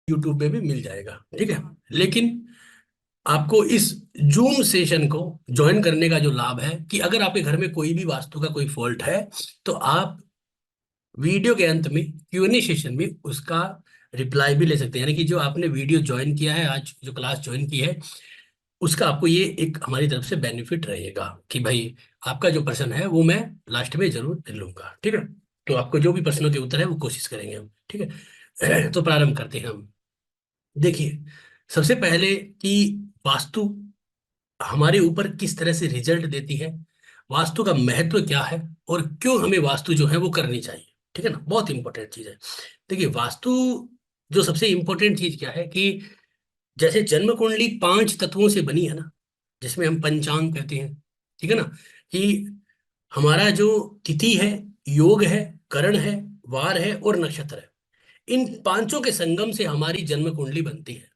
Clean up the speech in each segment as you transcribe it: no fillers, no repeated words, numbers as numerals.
YouTube पे भी मिल जाएगा, ठीक है। लेकिन आपको इस जूम सेशन को ज्वाइन करने का जो लाभ है कि अगर आपके घर में कोई भी वास्तु का कोई फॉल्ट है, तो आप वीडियो के अंत में Q&A सेशन में उसका रिप्लाई भी ले सकते हैं। यानी कि जो आपने वीडियो ज्वाइन किया है, आज जो क्लास ज्वाइन की है, उसका आपको ये एक हमारी तरफ से बेनिफिट रहेगा कि भाई आपका जो प्रश्न है वो मैं लास्ट में जरूर लूंगा, ठीक है। तो आपको जो भी प्रश्नों के उत्तर है वो कोशिश करेंगे हम, ठीक है। तो प्रारंभ करते हैं हम। देखिए, सबसे पहले कि वास्तु हमारे ऊपर किस तरह से रिजल्ट देती है, वास्तु का महत्व क्या है, और क्यों हमें वास्तु जो है वो करनी चाहिए, ठीक है ना। बहुत इंपॉर्टेंट चीज है। देखिए, वास्तु जो सबसे इंपॉर्टेंट चीज क्या है कि जैसे जन्म कुंडली 5 तत्वों से बनी है ना, जिसमें हम पंचांग कहते हैं, ठीक है ना, कि हमारा जो तिथि है, योग है, करण है, वार है और नक्षत्र है, इन पांचों के संगम से हमारी जन्म कुंडली बनती है।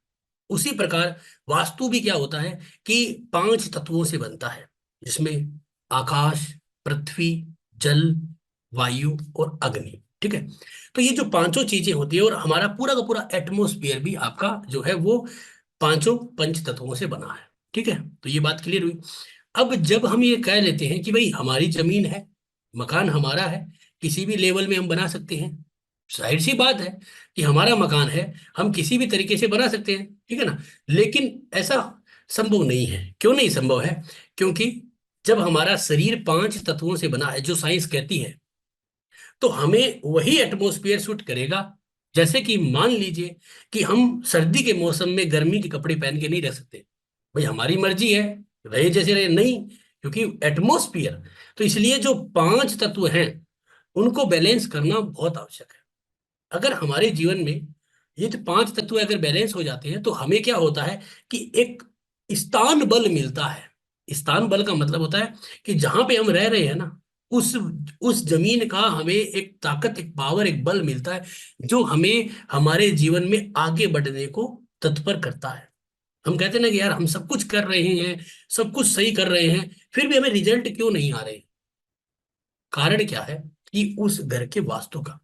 उसी प्रकार वास्तु भी क्या होता है कि 5 तत्वों से बनता है, जिसमें आकाश, पृथ्वी, जल, वायु और अग्नि, ठीक है। तो ये जो पांचों चीजें होती है, और हमारा पूरा का पूरा एटमोस्फियर भी आपका जो है वो पांचों पंच तत्वों से बना है, ठीक है। तो ये बात क्लियर हुई। अब जब हम ये कह लेते हैं कि भाई हमारी जमीन है, मकान हमारा है, किसी भी लेवल में हम बना सकते हैं, जाहिर सी बात है कि हमारा मकान है, हम किसी भी तरीके से बना सकते हैं, ठीक है ना। लेकिन ऐसा संभव नहीं है। क्यों नहीं संभव है? क्योंकि जब हमारा शरीर 5 तत्वों से बना है, जो साइंस कहती है, तो हमें वही एटमॉस्फेयर सूट करेगा। जैसे कि मान लीजिए कि हम सर्दी के मौसम में गर्मी के कपड़े पहन के नहीं रह सकते, भाई हमारी मर्जी है, रहे जैसे रहे, नहीं, क्योंकि एटमॉस्फेयर। तो इसलिए जो 5 तत्व हैं उनको बैलेंस करना बहुत आवश्यक है। अगर हमारे जीवन में ये जो 5 तत्व अगर बैलेंस हो जाते हैं, तो हमें क्या होता है कि एक स्थान बल मिलता है। स्थान बल का मतलब होता है कि जहां पे हम रह रहे हैं ना, उस उस जमीन का हमें एक ताकत, एक पावर, एक बल मिलता है, जो हमें हमारे जीवन में आगे बढ़ने को तत्पर करता है। हम कहते हैं ना कि यार हम सब कुछ कर रहे हैं, सब कुछ सही कर रहे हैं, फिर भी हमें रिजल्ट क्यों नहीं आ रहे? कारण क्या है कि उस घर के वास्तु का।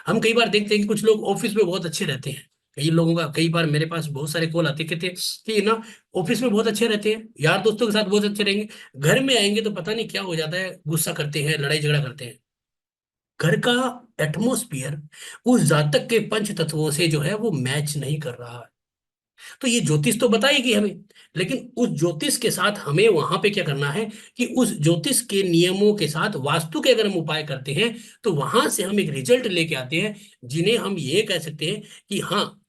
हम कई बार देखते हैं कि कुछ लोग ऑफिस में बहुत अच्छे रहते हैं। कई लोगों का, कई बार मेरे पास बहुत सारे कॉल आते, कहते हैं कि ना ऑफिस में बहुत अच्छे रहते हैं, यार दोस्तों के साथ बहुत अच्छे रहेंगे, घर में आएंगे तो पता नहीं क्या हो जाता है, गुस्सा करते हैं, लड़ाई झगड़ा करते हैं। घर का एटमोस्फियर उस जातक के पंच तत्वों से जो है वो मैच नहीं कर रहा है। तो ये ज्योतिष तो बताएगी हमें, लेकिन उस ज्योतिष के साथ हमें वहां पे क्या करना है कि उस ज्योतिष के नियमों के साथ वास्तु के अगर हम उपाय करते हैं, तो वहां से हम एक रिजल्ट लेके आते हैं, जिन्हें हम ये कह सकते हैं कि हाँ,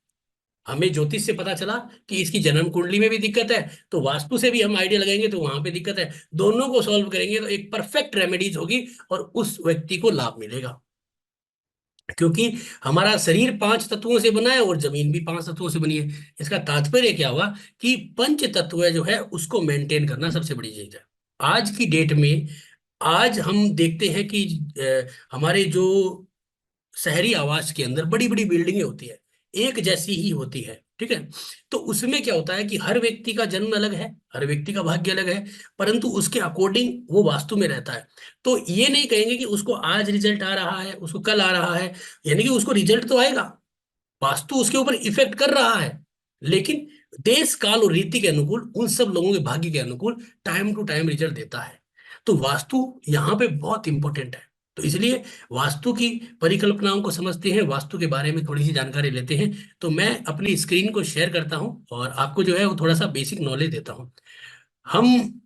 हमें ज्योतिष से पता चला कि इसकी जन्म कुंडली में भी दिक्कत है, तो वास्तु से भी हम आइडिया लगाएंगे तो वहां पे दिक्कत है, दोनों को सॉल्व करेंगे तो एक परफेक्ट रेमेडीज होगी और उस व्यक्ति को लाभ मिलेगा। क्योंकि हमारा शरीर 5 तत्वों से बना है और जमीन भी 5 तत्वों से बनी है। इसका तात्पर्य क्या हुआ कि पंच तत्व जो है उसको मेंटेन करना सबसे बड़ी चीज है आज की डेट में। आज हम देखते हैं कि हमारे जो शहरी आवास के अंदर बड़ी बड़ी बिल्डिंगें होती है, एक जैसी ही होती है, ठीक है। तो उसमें क्या होता है कि हर व्यक्ति का जन्म अलग है, हर व्यक्ति का भाग्य अलग है, परंतु उसके अकॉर्डिंग वो वास्तु में रहता है। तो ये नहीं कहेंगे कि उसको आज रिजल्ट आ रहा है, उसको कल आ रहा है, यानी कि उसको रिजल्ट तो आएगा, वास्तु उसके ऊपर इफेक्ट कर रहा है, लेकिन देश काल और रीति के अनुकूल, उन सब लोगों के भाग्य के अनुकूल टाइम टू टाइम रिजल्ट देता है। तो वास्तु यहाँ पे बहुत इंपॉर्टेंट है। तो इसलिए वास्तु की परिकल्पनाओं को समझते हैं, वास्तु के बारे में थोड़ी सी जानकारी लेते हैं। तो मैं अपनी स्क्रीन को शेयर करता हूँ और आपको जो है वो थोड़ा सा बेसिक नॉलेज देता हूँ। हम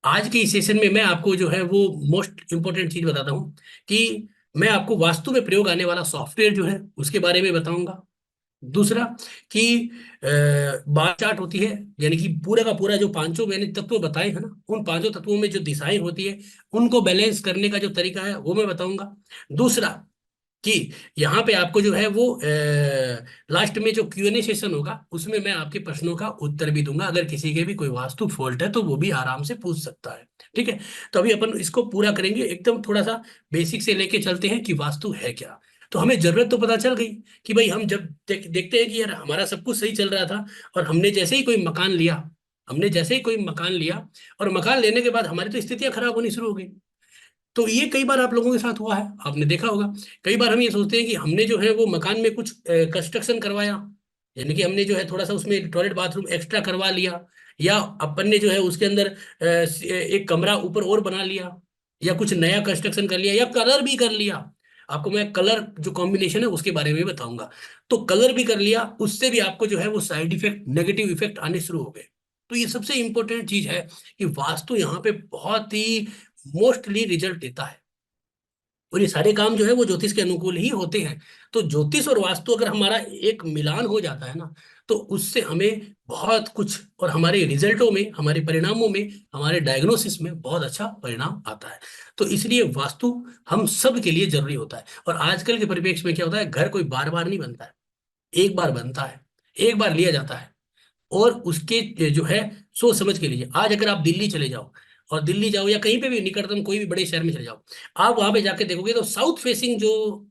आज के इस सेशन में मैं आपको जो है वो मोस्ट इंपॉर्टेंट चीज बताता हूँ कि मैं आपको वास्तु में प्रयोग आने वाला सॉफ्टवेयर जो है उसके बारे में बताऊंगा। दूसरा कि बार चार्ट होती है, यानी कि पूरा का पूरा जो पांचों मैंने तत्व बताए हैं ना, उन 5 तत्वों में जो दिशाएं होती है उनको बैलेंस करने का जो तरीका है वो मैं बताऊंगा। दूसरा कि यहाँ पे आपको जो है वो लास्ट में जो Q&A सेशन होगा उसमें मैं आपके प्रश्नों का उत्तर भी दूंगा, अगर किसी के भी कोई वास्तु फॉल्ट है तो वो भी आराम से पूछ सकता है, ठीक है। तो अभी अपन इसको पूरा करेंगे, एकदम थोड़ा सा बेसिक से लेके चलते हैं कि वास्तु है क्या। तो हमें जरूरत तो पता चल गई कि भाई हम जब देखते हैं कि यार हमारा सब कुछ सही चल रहा था, और हमने जैसे ही कोई मकान लिया, हमने जैसे ही कोई मकान लिया और मकान लेने के बाद हमारी तो स्थितियां खराब होनी शुरू हो गई। तो ये कई बार आप लोगों के साथ हुआ है, आपने देखा होगा। कई बार हम ये सोचते हैं कि हमने जो है वो मकान में कुछ कंस्ट्रक्शन करवाया, यानी कि हमने जो है थोड़ा सा उसमें टॉयलेट बाथरूम एक्स्ट्रा करवा लिया, या अपन ने जो है उसके अंदर एक कमरा ऊपर और बना लिया, या कुछ नया कंस्ट्रक्शन कर लिया, या कलर भी कर लिया। आपको मैं कलर जो कॉम्बिनेशन है उसके बारे में बताऊंगा। तो कलर भी कर लिया, उससे भी आपको जो है वो साइड इफेक्ट, नेगेटिव इफेक्ट आने शुरू हो गए। तो ये सबसे इंपॉर्टेंट चीज है कि वास्तु यहाँ पे बहुत ही मोस्टली रिजल्ट देता है। और ये सारे काम जो है वो ज्योतिष के अनुकूल ही होते हैं। तो ज्योतिष और वास्तु अगर हमारा एक मिलान हो जाता है ना, तो उससे हमें बहुत कुछ, और हमारे रिजल्टों में, हमारे परिणामों में, हमारे डायग्नोसिस में बहुत अच्छा परिणाम आता है। तो इसलिए वास्तु हम सब के लिए जरूरी होता है। और आजकल के परिप्रेक्ष्य में क्या होता है, घर कोई बार बार नहीं बनता है, एक बार बनता है, एक बार लिया जाता है। और उसके जो है सोच समझ के लीजिए। आज अगर आप दिल्ली चले जाओ, और दिल्ली जाओ या कहीं पे भी निकटतम कोई भी बड़े शहर में चले जाओ, आप वहां पे जाके देखोगे तो साउथ फेसिंग जो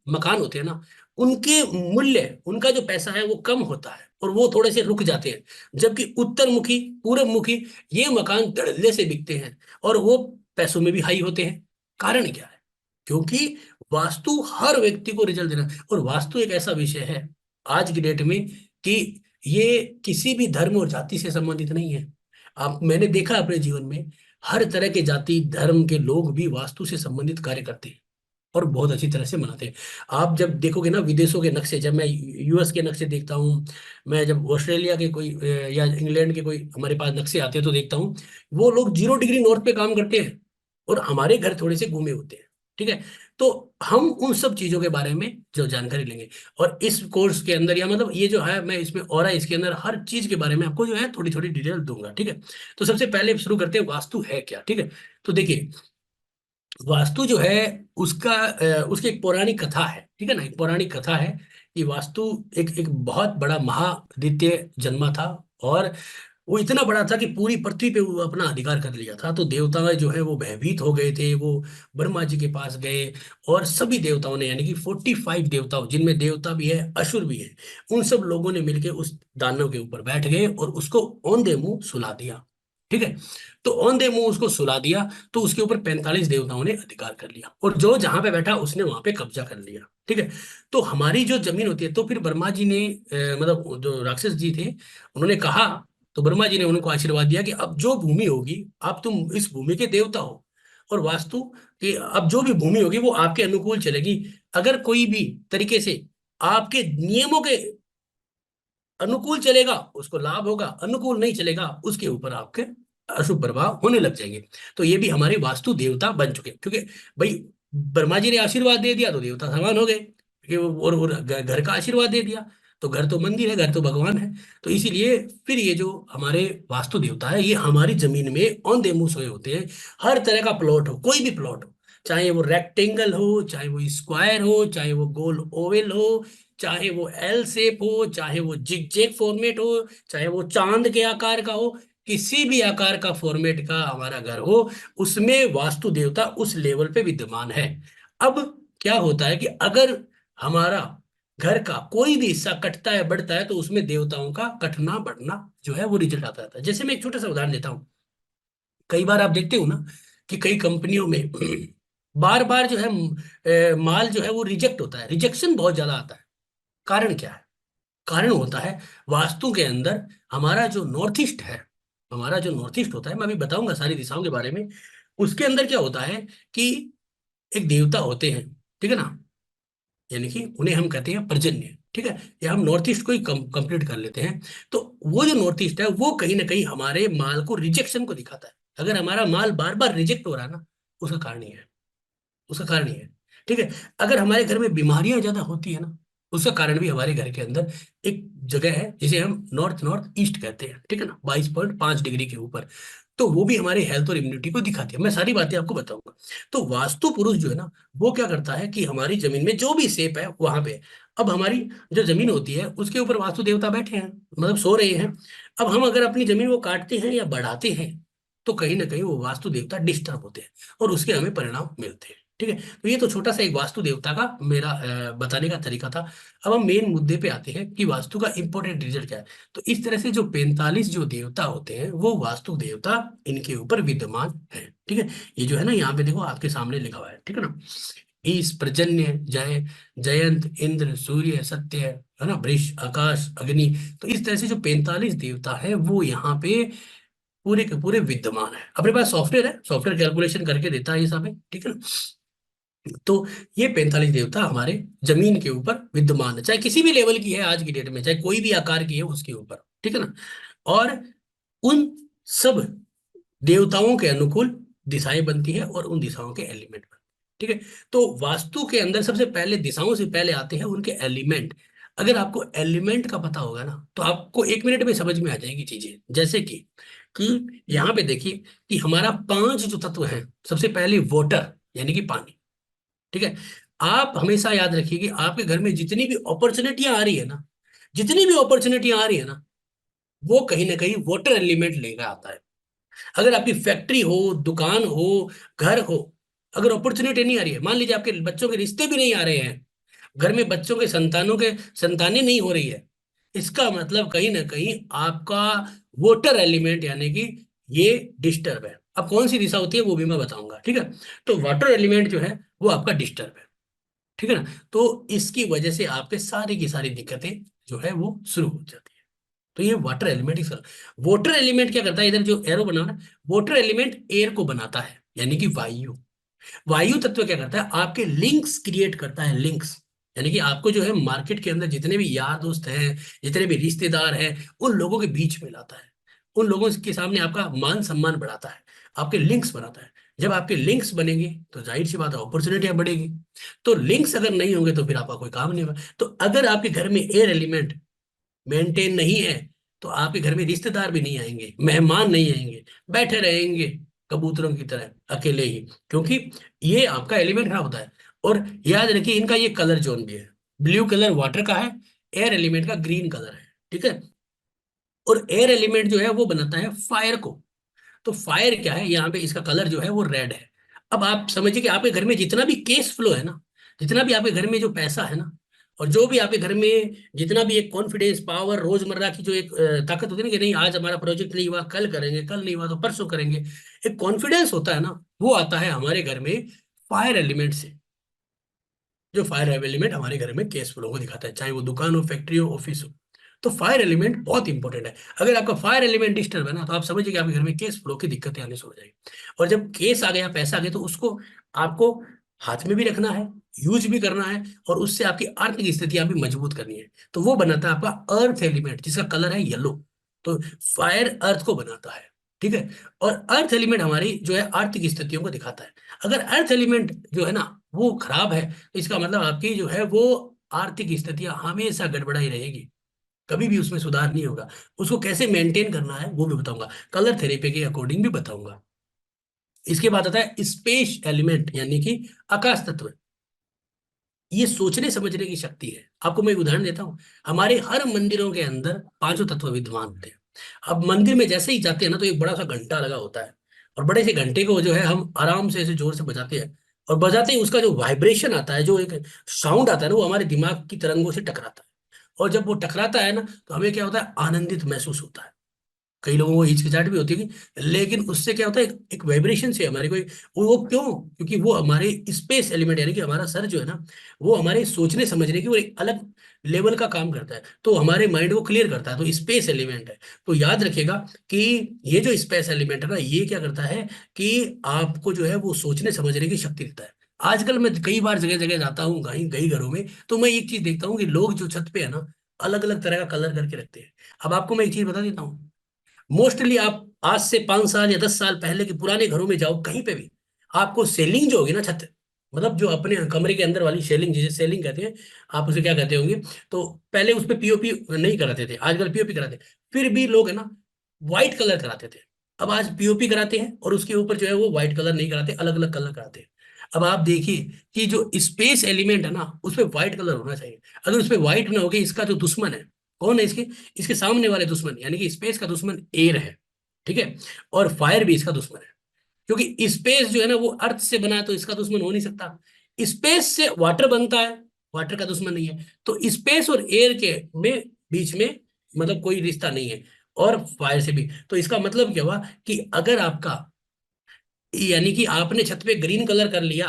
मकान होते हैं ना, उनके मूल्य, उनका जो पैसा है वो कम होता है, और वो थोड़े से रुक जाते हैं। जबकि उत्तर मुखी, पूरब मुखी, ये मकान धड़ल्ले से बिकते हैं, और वो पैसों में भी हाई होते हैं। कारण क्या है? क्योंकि वास्तु हर व्यक्ति को रिजल्ट देना। और वास्तु एक ऐसा विषय है आज की डेट में कि ये किसी भी धर्म और जाति से संबंधित नहीं है। आप, मैंने देखा अपने जीवन में, हर तरह के जाति धर्म के लोग भी वास्तु से संबंधित कार्य करते हैं, और बहुत अच्छी तरह से मनाते हैं। आप जब देखोगे ना विदेशों के नक्शे, जब मैं यूएस के नक्शे देखता हूँ, मैं जब ऑस्ट्रेलिया के कोई या इंग्लैंड के कोई हमारे पास नक्शे आते हैं तो देखता हूँ, वो लोग 0 डिग्री नॉर्थ पे काम करते हैं, और हमारे घर थोड़े से घूमे होते हैं। ठीक है। तो हम उन सब चीजों के बारे में जो जानकारी लेंगे, और इस कोर्स के अंदर, या मतलब ये जो है मैं इसमें, और इसके अंदर हर चीज के बारे में आपको जो है थोड़ी थोड़ी डिटेल दूंगा। ठीक है। तो सबसे पहले शुरू करते हैं, वास्तु है क्या। ठीक है। तो देखिए, वास्तु जो है उसका उसकी एक पौराणिक कथा है। ठीक है ना, एक पौराणिक कथा है कि वास्तु एक एक बहुत बड़ा महादित्य जन्मा था, और वो इतना बड़ा था कि पूरी पृथ्वी पे वो अपना अधिकार कर लिया था। तो देवता जो है वो भयभीत हो गए थे, वो ब्रह्मा जी के पास गए, और सभी देवताओं ने, यानी कि 45 देवताओं, जिनमें देवता भी है असुर भी है, उन सब लोगों ने मिलकर उस दानव के ऊपर बैठ गए और उसको औंधे मुंह सुला दिया। ठीक है। तो औंधे मुंह उसको सुला दिया, तो उसके ऊपर 45 देवताओं ने अधिकार कर लिया, और जो जहां पे बैठा उसने वहां पे कब्जा कर लिया। ठीक है। तो हमारी जो जमीन होती है, तो फिर ब्रह्मा जी ने मतलब जो राक्षस जी थे, उन्होंने कहा, तो ब्रह्मा जी ने उनको आशीर्वाद दिया कि अब जो भूमि होगी, अब तुम इस भूमि के देवता हो, और वास्तु कि अब जो भी भूमि होगी वो आपके अनुकूल चलेगी। अगर कोई भी तरीके से आपके नियमों के अनुकूल चलेगा उसको लाभ होगा, अनुकूल नहीं चलेगा उसके ऊपर आपके अशुभ प्रभाव होने लग जाएंगे। तो ये भी हमारे वास्तु देवता बन चुके, क्योंकि भाई ब्रह्मा जी ने आशीर्वाद दे दिया तो देवता समान हो गए, क्योंकि और घर का आशीर्वाद दे दिया, तो घर तो मंदिर है, घर तो भगवान है। तो इसीलिए फिर ये जो हमारे वास्तु देवता है, ये हमारी जमीन में औंधे मुंह सोए होते हैं। हर तरह का प्लॉट हो, कोई भी प्लॉट हो, चाहे वो रेक्टेंगल हो, चाहे वो स्क्वायर हो, चाहे वो गोल ओवल हो, चाहे वो एल शेप हो, चाहे वो जिग जैग फॉर्मेट हो, चाहे वो चांद के आकार का हो, किसी भी आकार का फॉर्मेट का हमारा घर हो, उसमें वास्तु देवता उस लेवल पे विद्यमान है। अब क्या होता है कि अगर हमारा घर का कोई भी हिस्सा कटता है, बढ़ता है, तो उसमें देवताओं का कटना बढ़ना जो है वो रिजल्ट आता रहता है। जैसे मैं एक छोटा सा उदाहरण देता हूँ। कई बार आप देखते हो ना कि कई कंपनियों में बार बार जो है माल जो है वो रिजेक्ट होता है, रिजेक्शन बहुत ज्यादा आता है। कारण क्या है? कारण होता है वास्तु के अंदर हमारा जो नॉर्थ ईस्ट है, हमारा जो नॉर्थ ईस्ट होता है, मैं अभी बताऊंगा सारी दिशाओं के बारे में। उसके अंदर क्या होता है कि एक देवता होते हैं, ठीक है ना, यानी कि उन्हें हम कहते हैं पर्जन्य। ठीक है। या हम नॉर्थ ईस्ट को ही कंप्लीट कर लेते हैं। तो वो जो नॉर्थ ईस्ट है वो कहीं ना कहीं हमारे माल को, रिजेक्शन को दिखाता है। अगर हमारा माल बार बार रिजेक्ट हो रहा है ना, उसका कारण ये है, उसका कारण ये है। ठीक है। अगर हमारे घर में बीमारियां ज्यादा होती है ना, उसका कारण भी हमारे घर के अंदर एक जगह है जिसे हम नॉर्थ नॉर्थ ईस्ट कहते हैं। ठीक है ना, 22.5 डिग्री के ऊपर। तो वो भी हमारे हेल्थ और इम्यूनिटी को दिखाती है। मैं सारी बातें आपको बताऊंगा। तो वास्तु पुरुष जो है ना, वो क्या करता है कि हमारी जमीन में जो भी शेप है वहां पे, अब हमारी जो जमीन होती है उसके ऊपर वास्तु देवता बैठे हैं, मतलब सो रहे हैं। अब हम अगर अपनी जमीन को काटते हैं या बढ़ाते हैं, तो कहीं ना कहीं वो वास्तु देवता डिस्टर्ब होते हैं, और उसके हमें परिणाम मिलते हैं। ठीक है। तो ये तो छोटा सा एक वास्तु देवता का मेरा बताने का तरीका था। अब हम मेन मुद्दे पे आते हैं कि वास्तु का इंपॉर्टेंट रिजल्ट क्या है। तो इस तरह से जो 45 जो देवता होते हैं वो वास्तु देवता इनके ऊपर विद्यमान है। ठीक है। ये जो है ना, यहाँ पे देखो आपके सामने लिखा हुआ है। ठीक है ना। ईश, पर्जन्य, जय, जयंत, इंद्र, सूर्य, सत्य, है ना, वृष, आकाश, अग्नि। तो इस तरह से जो 45 देवता है वो यहाँ पे पूरे के पूरे विद्यमान है। अपने पास सॉफ्टवेयर है, सॉफ्टवेयर कैलकुलेशन करके देता है ये सब है, ठीक है ना। तो ये 45 देवता हमारे जमीन के ऊपर विद्यमान है, चाहे किसी भी लेवल की है आज की डेट में, चाहे कोई भी आकार की है उसके ऊपर, ठीक है ना। और उन सब देवताओं के अनुकूल दिशाएं बनती है और उन दिशाओं के एलिमेंट बनते हैं, ठीक है। तो वास्तु के अंदर सबसे पहले दिशाओं से पहले आते हैं उनके एलिमेंट। अगर आपको एलिमेंट का पता होगा ना तो आपको 1 मिनट में समझ में आ जाएगी चीजें। जैसे कि यहाँ पे देखिए कि हमारा 5 जो तत्व हैं, सबसे पहले वाटर यानी कि पानी, ठीक है। आप हमेशा याद रखिए कि आपके घर में जितनी भी अपॉर्चुनिटियां आ रही है ना, जितनी भी अपॉर्चुनिटियां आ रही है ना, वो कहीं ना कहीं वाटर एलिमेंट लेकर आता है। अगर आपकी फैक्ट्री हो, दुकान हो, घर हो, अगर अपॉर्चुनिटी नहीं आ रही है, मान लीजिए आपके बच्चों के रिश्ते भी नहीं आ रहे हैं, घर में बच्चों के संतानों के संतानें नहीं हो रही है, इसका मतलब कहीं ना कहीं आपका वाटर एलिमेंट यानी कि ये डिस्टर्ब है। अब कौन सी दिशा होती है वो भी मैं बताऊंगा, ठीक है। तो वाटर एलिमेंट जो है वो आपका डिस्टर्ब है, ठीक है ना। तो इसकी वजह से आपके सारी की सारी दिक्कतें जो है वो शुरू हो जाती है। तो ये वाटर एलिमेंट ही सर। वाटर एलिमेंट क्या करता है, इधर जो एरो बना है ना, वाटर एलिमेंट एयर को बनाता है यानी कि वायु। वायु तत्व क्या करता है, आपके लिंक्स क्रिएट करता है, लिंक्स यानी कि आपको जो है मार्केट के अंदर जितने भी यार दोस्त हैं, जितने भी रिश्तेदार हैं, उन लोगों के बीच में लाता है, उन लोगों के सामने आपका मान सम्मान बढ़ाता है, आपके लिंक्स बनाता है। जब आपके लिंक्स बनेंगे तो जाहिर सी बात है अपॉर्चुनिटियां बढ़ेगी। तो लिंक्स अगर नहीं होंगे तो फिर आपका कोई काम नहीं होगा। तो अगर आपके घर में एयर एलिमेंट मेंटेन नहीं है तो आपके घर में रिश्तेदार भी नहीं आएंगे, मेहमान नहीं आएंगे, बैठे रहेंगे कबूतरों की तरह अकेले ही, क्योंकि ये आपका एलिमेंट खराब होता है। और याद रखिए इनका ये कलर जोन भी है, ब्लू कलर वाटर का है, एयर एलिमेंट का ग्रीन कलर है, ठीक है। और एयर एलिमेंट जो है वो बनाता है फायर को। तो फायर क्या है, यहाँ पे इसका कलर जो है वो रेड है। अब आप समझिए कि आपके घर में जितना भी केस फ्लो है ना, जितना भी आपके घर में जो पैसा है ना, और जो भी आपके घर में जितना भी एक कॉन्फिडेंस पावर रोजमर्रा की जो एक ताकत होती है ना कि नहीं आज हमारा प्रोजेक्ट नहीं हुआ कल करेंगे, कल नहीं हुआ तो परसों करेंगे, एक कॉन्फिडेंस होता है ना, वो आता है हमारे घर में फायर एलिमेंट से। जो फायर एलिमेंट हमारे घर में केस फ्लो को दिखाता है, चाहे वो दुकान हो, फैक्ट्री हो, ऑफिस हो। तो फायर एलिमेंट बहुत इंपॉर्टेंट है। अगर आपका फायर एलिमेंट डिस्टर्ब है ना तो आप समझिए कि आपके घर में केस फ्लो की दिक्कतें आने शुरू हो जाएगी। और जब केस आ गया, पैसा आ गया, तो उसको आपको हाथ में भी रखना है, यूज भी करना है, और उससे आपकी आर्थिक स्थितियां भी मजबूत करनी है। तो वो बनाता है आपका अर्थ एलिमेंट जिसका कलर है येलो। तो फायर अर्थ को बनाता है, ठीक है। और अर्थ एलिमेंट हमारी जो है आर्थिक स्थितियों को दिखाता है। अगर अर्थ एलिमेंट जो है ना वो खराब है तो इसका मतलब आपकी जो है वो आर्थिक स्थितियां हमेशा गड़बड़ाई रहेगी, कभी भी उसमें सुधार नहीं होगा। उसको कैसे मेंटेन करना है वो भी बताऊंगा, कलर थेरेपी के अकॉर्डिंग भी बताऊंगा। इसके बाद आता है स्पेस एलिमेंट यानी कि आकाश तत्व। ये सोचने समझने की शक्ति है। आपको मैं एक उदाहरण देता हूँ, हमारे हर मंदिरों के अंदर पांचों तत्व विद्यमान होते हैं। अब मंदिर में जैसे ही जाते हैं ना तो एक बड़ा सा घंटा लगा होता है, और बड़े से घंटे को जो है हम आराम से ऐसे जोर से बजाते हैं, और बजाते ही उसका जो वाइब्रेशन आता है, जो एक साउंड आता है ना, वो हमारे दिमाग की तरंगों से टकराता है। और जब वो टकराता है ना तो हमें क्या होता है, आनंदित महसूस होता है। कई लोगों को हिचकिचाहट भी होती है लेकिन उससे क्या होता है, एक वाइब्रेशन से हमारे कोई, वो क्यों, क्योंकि वो हमारे स्पेस एलिमेंट यानी कि हमारा सर जो है ना, वो हमारे सोचने समझने की वो एक अलग लेवल का काम करता है, तो हमारे माइंड को क्लियर करता है, तो स्पेस एलिमेंट है। तो याद रखिएगा कि ये जो स्पेस एलिमेंट है ना, ये क्या करता है कि आपको जो है वो सोचने समझने की शक्ति देता है। आजकल मैं कई बार जगह जगह जाता हूँ, कहीं कई घरों में, तो मैं एक चीज देखता हूँ कि लोग जो छत पे है ना अलग अलग तरह का कलर करके रखते हैं। अब आपको मैं एक चीज बता देता हूँ, मोस्टली आप आज से 5 साल या 10 साल पहले के पुराने घरों में जाओ कहीं पे भी, आपको सेलिंग जो होगी ना, छत, मतलब जो अपने कमरे के अंदर वाली सेलिंग, जिसे सेलिंग कहते हैं, आप उसे क्या कहते होंगे, तो पहले उस पे पीओपी नहीं कराते थे, आजकल पीओपी कराते हैं। फिर भी लोग है ना व्हाइट कलर कराते थे, अब आज पीओपी कराते हैं और उसके ऊपर जो है वो व्हाइट कलर नहीं कराते, अलग अलग कलर कराते हैं। अब आप देखिए कि जो स्पेस एलिमेंट है ना उस पे व्हाइट कलर होना चाहिए। अगर उस पे व्हाइट ना होगी, इसका जो दुश्मन है, कौन है इसके, इसके सामने वाले दुश्मन यानी कि स्पेस का दुश्मन एयर है, ठीक है। और फायर भी इसका दुश्मन है, क्योंकि स्पेस जो है ना वो अर्थ से बना है तो इसका दुश्मन हो नहीं सकता। स्पेस से वाटर बनता है, वाटर का दुश्मन नहीं है। तो स्पेस और एयर के में बीच में मतलब कोई रिश्ता नहीं है, और फायर से भी। तो इसका मतलब क्या हुआ कि अगर आपका यानी कि आपने छत पे ग्रीन कलर कर लिया,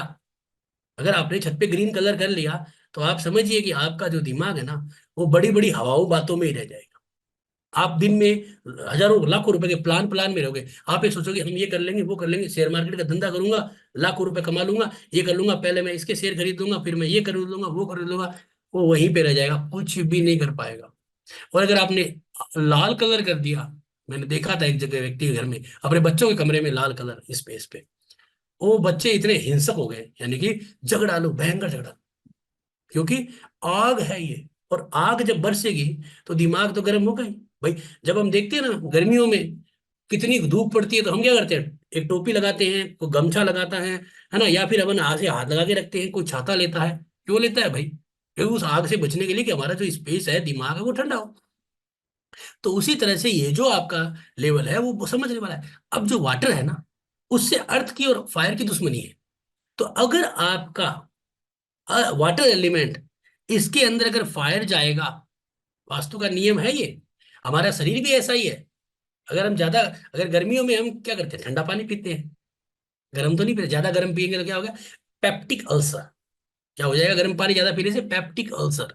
अगर आपने छत पे ग्रीन कलर कर लिया तो आप समझिए कि आपका जो दिमाग है ना, वो बड़ी बड़ी हवाओं बातों में ही रह जाएगा। आप दिन में हजारों लाखों रुपए के प्लान प्लान में रहोगे। आप ये सोचोगे हम ये कर लेंगे वो कर लेंगे, शेयर मार्केट का धंधा करूंगा, लाखों रुपए कमा लूंगा, ये कर लूंगा, पहले मैं इसके शेयर खरीद लूंगा, फिर मैं ये खरीद लूंगा वो खरीद लूंगा। वो वहीं पे रह जाएगा, कुछ भी नहीं कर पाएगा। और अगर आपने लाल कलर कर दिया, मैंने देखा था एक जगह व्यक्ति के घर में अपने बच्चों के कमरे में लाल कलर स्पेस पे, वो बच्चे इतने हिंसक हो गए, यानी कि झगड़ा लो, भयंकर झगड़ा। क्योंकि आग है ये, और आग जब बरसेगी तो दिमाग तो गर्म होगा ही। भाई जब हम देखते हैं ना गर्मियों में कितनी धूप पड़ती है, तो हम क्या करते हैं, एक टोपी लगाते हैं, कोई गमछा लगाता है ना, या फिर अपन आग से हाथ लगा के रखते हैं, कोई छाता लेता है। क्यों लेता है भाई? क्योंकि उस आग से बचने के लिए कि हमारा जो स्पेस है, दिमाग है, वो ठंडा हो। तो उसी तरह से ये जो आपका लेवल है वो समझने वाला है। अब जो वाटर है ना, उससे अर्थ की और फायर की दुश्मनी है। तो अगर आपका वाटर एलिमेंट, इसके अंदर अगर फायर जाएगा, वास्तु का नियम है ये, हमारा शरीर भी ऐसा ही है। अगर हम ज्यादा, अगर गर्मियों में हम क्या करते हैं, ठंडा पानी पीते हैं, गर्म तो नहीं पीते। ज्यादा गर्म पियेंगे तो क्या होगा, पेप्टिक अल्सर। क्या हो जाएगा गर्म पानी ज्यादा पीने से? Peptic ulcer.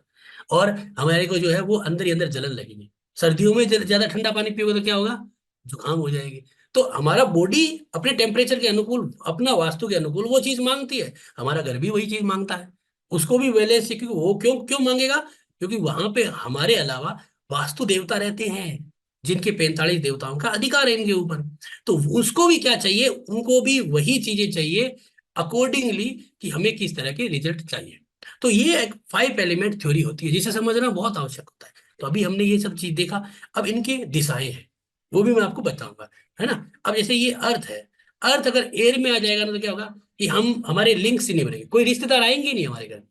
और हमारे को जो है वो अंदर ही अंदर जलन लगेगी। सर्दियों में ज्यादा ठंडा पानी पियोगे तो क्या होगा, जुकाम हो जाएगी। तो हमारा बॉडी अपने टेम्परेचर के अनुकूल, अपना वास्तु के अनुकूल वो चीज मांगती है। हमारा घर भी वही चीज मांगता है, उसको भी बैलेंस से। क्योंकि वो क्यों क्यों मांगेगा? क्योंकि वहां पे हमारे अलावा वास्तु देवता रहते हैं, जिनके 45 देवताओं का अधिकार है इनके ऊपर। तो उसको भी क्या चाहिए, उनको भी वही चीजें चाहिए अकॉर्डिंगली, कि हमें किस तरह के रिजल्ट चाहिए। तो ये एक 5 एलिमेंट थ्योरी होती है, जिसे समझना बहुत आवश्यक होता है। तो अभी हमने ये सब चीज देखा। अब इनके दिशाएं हैं, वो भी मैं आपको बताऊंगा, है ना। अब जैसे ये अर्थ है, अर्थ अगर एयर में आ जाएगा ना, तो क्या होगा कि हम, हमारे लिंक्स ही नहीं बनेंगे, कोई रिश्तेदार आएंगे ही नहीं हमारे घर।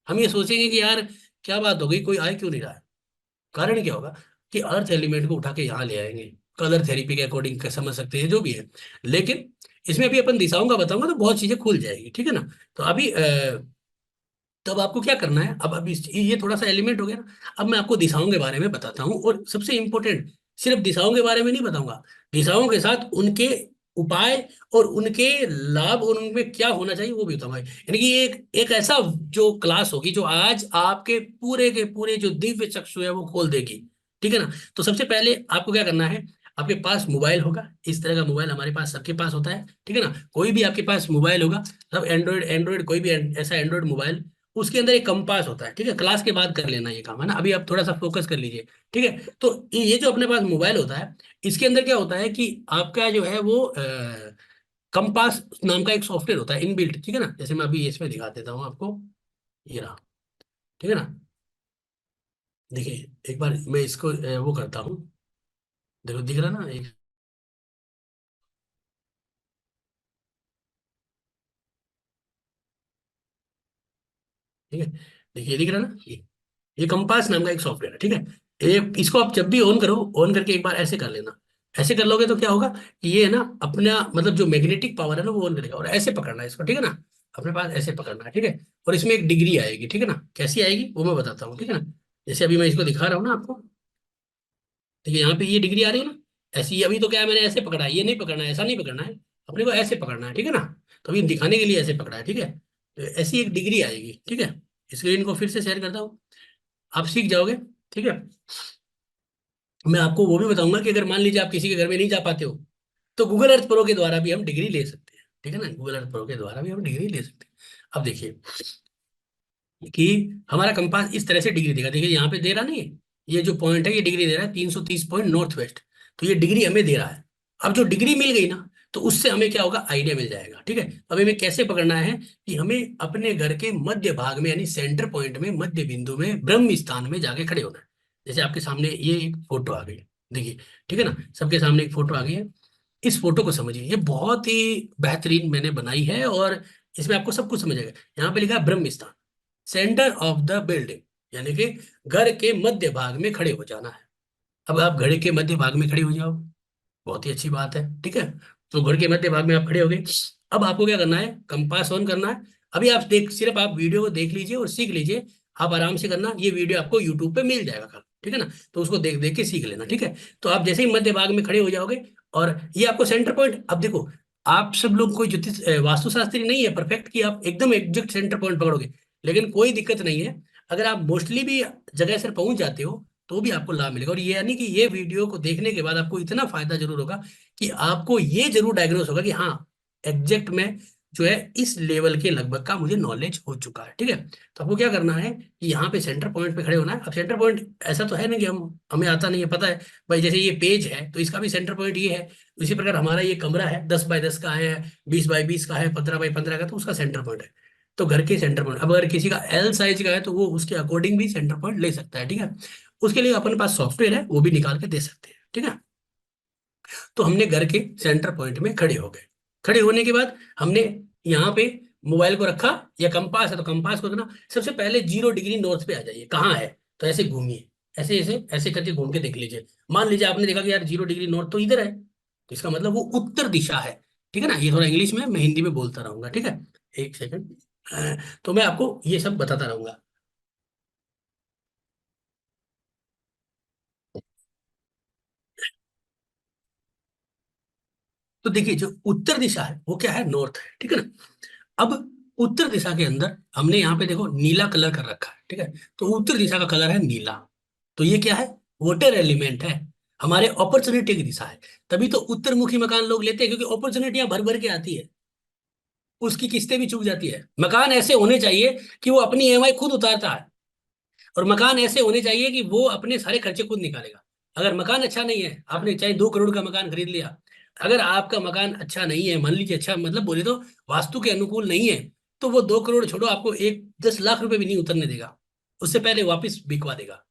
हम ये सोचेंगे कि यार क्या बात हो गई, कोई आए क्यों नहीं रहा है। कारण क्या होगा कि अर्थ एलिमेंट को उठा के यहाँ ले आएंगे। कलर थेरेपी के अकॉर्डिंग समझ सकते हैं जो भी है। लेकिन इसमें भी अपन दिशाओं का बताऊंगा तो बहुत चीजें खुल जाएगी, ठीक है ना। तो अभी तो अब आपको क्या करना है, अब ये थोड़ा सा एलिमेंट हो गया ना। अब मैं आपको दिशाओं के बारे में बताता हूँ, और सबसे इंपॉर्टेंट, सिर्फ दिशाओं के बारे में नहीं बताऊंगा, दिशाओं के साथ उनके उपाय और उनके लाभ और उनमें क्या होना चाहिए वो भी बताऊंगा। यानी कि एक एक ऐसा जो क्लास होगी जो आज आपके पूरे के पूरे जो दिव्य चक्षु है वो खोल देगी, ठीक है ना। तो सबसे पहले आपको क्या करना है, आपके पास मोबाइल होगा, इस तरह का मोबाइल हमारे पास सबके पास होता है, ठीक है ना। कोई भी आपके पास मोबाइल होगा, सब एंड्रॉइड एंड्रॉइड कोई भी ऐसा एंड्रॉइड मोबाइल, उसके अंदर एक कंपास होता है, ठीक है। क्लास के बाद कर लेना ये काम, है ना। अभी आप थोड़ा सा फोकस कर लीजिए, ठीक है। तो ये जो अपने पास मोबाइल होता है, इसके अंदर क्या होता है कि आपका जो है वो कंपास नाम का एक सॉफ्टवेयर होता है इनबिल्ट, ठीक है ना। जैसे मैं अभी इसमें दिखा देता हूँ आपको, ये रहा, ठीक है ना। देखिए एक बार मैं इसको वो करता हूँ, देखो दिख रहा ना एक, ठीक है। देखिए दिख रहा ना ये कंपास नाम का एक सॉफ्टवेयर है, ठीक है। इसको आप जब भी ऑन करो, ऑन करके एक बार ऐसे कर लेना। ऐसे कर लोगे तो क्या होगा कि ये है ना अपना मतलब जो मैग्नेटिक पावर है ना वो ऑन करेगा, और ऐसे पकड़ना है इसको, ठीक है ना। अपने पास ऐसे पकड़ना है, ठीक है। और इसमें एक डिग्री आएगी, ठीक है ना। कैसी आएगी वो मैं बताता हूँ, ठीक है ना। जैसे अभी मैं इसको दिखा रहा हूँ ना आपको, ठीक है, यहाँ पे ये डिग्री आ रही है ना। ऐसी ही अभी तो क्या है, मैंने ऐसे पकड़ा है, ये नहीं पकड़ना है, ऐसा नहीं पकड़ना है, अपने को ऐसे पकड़ना है, ठीक है ना। तो अभी दिखाने के लिए ऐसे पकड़ा है, ठीक है। तो ऐसी एक डिग्री आएगी, ठीक है। स्क्रीन को फिर से शेयर करता हूँ, आप सीख जाओगे, ठीक है। मैं आपको वो भी बताऊंगा कि अगर मान लीजिए आप किसी के घर में नहीं जा पाते हो, तो गूगल अर्थ प्रो के द्वारा भी हम डिग्री ले सकते हैं, ठीक है ना। गूगल अर्थ प्रो के द्वारा भी हम डिग्री ले सकते हैं। अब देखिए कि हमारा कंपास इस तरह से डिग्री देगा, देखिए यहाँ पे दे रहा नहीं है, ये जो पॉइंट है ये डिग्री दे रहा है 330 पॉइंट नॉर्थ वेस्ट। तो ये डिग्री हमें दे रहा है। अब जो डिग्री मिल गई ना, तो उससे हमें क्या होगा, आइडिया मिल जाएगा, ठीक है। अब हमें कैसे पकड़ना है कि हमें अपने घर के मध्य भाग में, यानी सेंटर पॉइंट में, मध्य बिंदु में, ब्रह्म स्थान में जाके खड़े होना है। जैसे आपके सामने ये एक फोटो आ गई, देखिए, ठीक है ना। सबके सामने एक फोटो आ गई है। इस फोटो को समझिए, ये बहुत ही बेहतरीन मैंने बनाई है, और इसमें आपको सब कुछ समझ आएगा। यहाँ पे लिखा है ब्रह्म स्थान, सेंटर ऑफ द बिल्डिंग, यानी कि घर के मध्य भाग में खड़े हो जाना है। अब आप घर के मध्य भाग में खड़े हो जाओ, बहुत ही अच्छी बात है, ठीक है। तो घर के मध्य भाग में आप खड़े हो गए। अब आपको क्या करना है, कंपास ऑन करना है। अभी आप देख, सिर्फ आप वीडियो को देख लीजिए और सीख लीजिए। आप आराम से करना, ये वीडियो आपको यूट्यूब पे मिल जाएगा कल, ठीक है ना। तो उसको देख देख के सीख लेना, ठीक है। तो आप जैसे ही मध्य भाग में खड़े हो जाओगे, और ये आपको सेंटर पॉइंट, अब देखो आप सब लोग कोई ज्योतिष वास्तुशास्त्री नहीं है परफेक्ट कि आप एकदम एग्जैक्ट सेंटर पॉइंट पकड़ोगे, लेकिन कोई दिक्कत नहीं है। अगर आप मोस्टली भी जगह से पहुंच जाते हो तो भी आपको लाभ मिलेगा। और ये यानी कि ये वीडियो को देखने के बाद आपको इतना फायदा जरूर होगा कि आपको ये जरूर डायग्नोस होगा कि हाँ, एग्जैक्ट में जो है इस लेवल के लगभग का मुझे नॉलेज हो चुका है। ठीक है, तो आपको क्या करना है कि यहाँ पे सेंटर पॉइंट पे खड़े होना है। अब सेंटर पॉइंट ऐसा तो है नहीं कि हम हमें आता नहीं है, पता है भाई, जैसे ये पेज है तो इसका भी सेंटर पॉइंट ये है। इसी प्रकार हमारा ये कमरा है, 10 बाय 10 का है, 20 बाय 20 का है, 15 बाय 15 का, तो उसका सेंटर पॉइंट है। तो घर के सेंटर पॉइंट, अब अगर किसी का एल साइज का है तो वो उसके अकॉर्डिंग भी सेंटर पॉइंट ले सकता है। ठीक है, उसके लिए अपने पास सॉफ्टवेयर है, वो भी निकाल के दे सकते हैं। ठीक है, तो हमने घर के सेंटर पॉइंट में खड़े हो गए। खड़े होने के बाद हमने यहाँ पे मोबाइल को रखा, या कंपास है तो कंपास को ना सबसे पहले 0 डिग्री नॉर्थ पे आ जाइए। कहाँ है, तो ऐसे घूमिए, ऐसे ऐसे ऐसे करके घूम के देख लीजिए। मान लीजिए आपने देखा कि यार 0 डिग्री नॉर्थ तो इधर है, तो इसका मतलब वो उत्तर दिशा है। ठीक है ना, ये थोड़ा इंग्लिश में, मैं हिंदी में बोलता रहूंगा। ठीक है, एक सेकंड। तो मैं आपको ये सब बताता रहूंगा। तो देखिए, जो उत्तर दिशा है वो क्या है, नॉर्थ है। ठीक है ना, अब उत्तर दिशा के अंदर हमने यहाँ पे देखो नीला कलर कर रखा है। ठीक है, तो उत्तर दिशा का कलर है नीला। तो ये क्या है, वाटर एलिमेंट है, हमारे अपॉर्चुनिटी की दिशा है। तभी तो उत्तरमुखी मकान लोग लेते हैं, क्योंकि अपॉर्चुनिटियां भर भर के आती है, उसकी किस्तें भी चुक जाती है। मकान ऐसे होने चाहिए कि वो अपनी ईएमआई खुद उतारता है, और मकान ऐसे होने चाहिए कि वो अपने सारे खर्चे खुद निकालेगा। अगर मकान अच्छा नहीं है, आपने चाहे 2 करोड़ का मकान खरीद लिया, अगर आपका मकान अच्छा नहीं है, मान लीजिए अच्छा मतलब बोले तो वास्तु के अनुकूल नहीं है, तो वो 2 करोड़ छोड़ो, आपको एक 10 लाख रुपए भी नहीं उतरने देगा, उससे पहले वापस बिकवा देगा।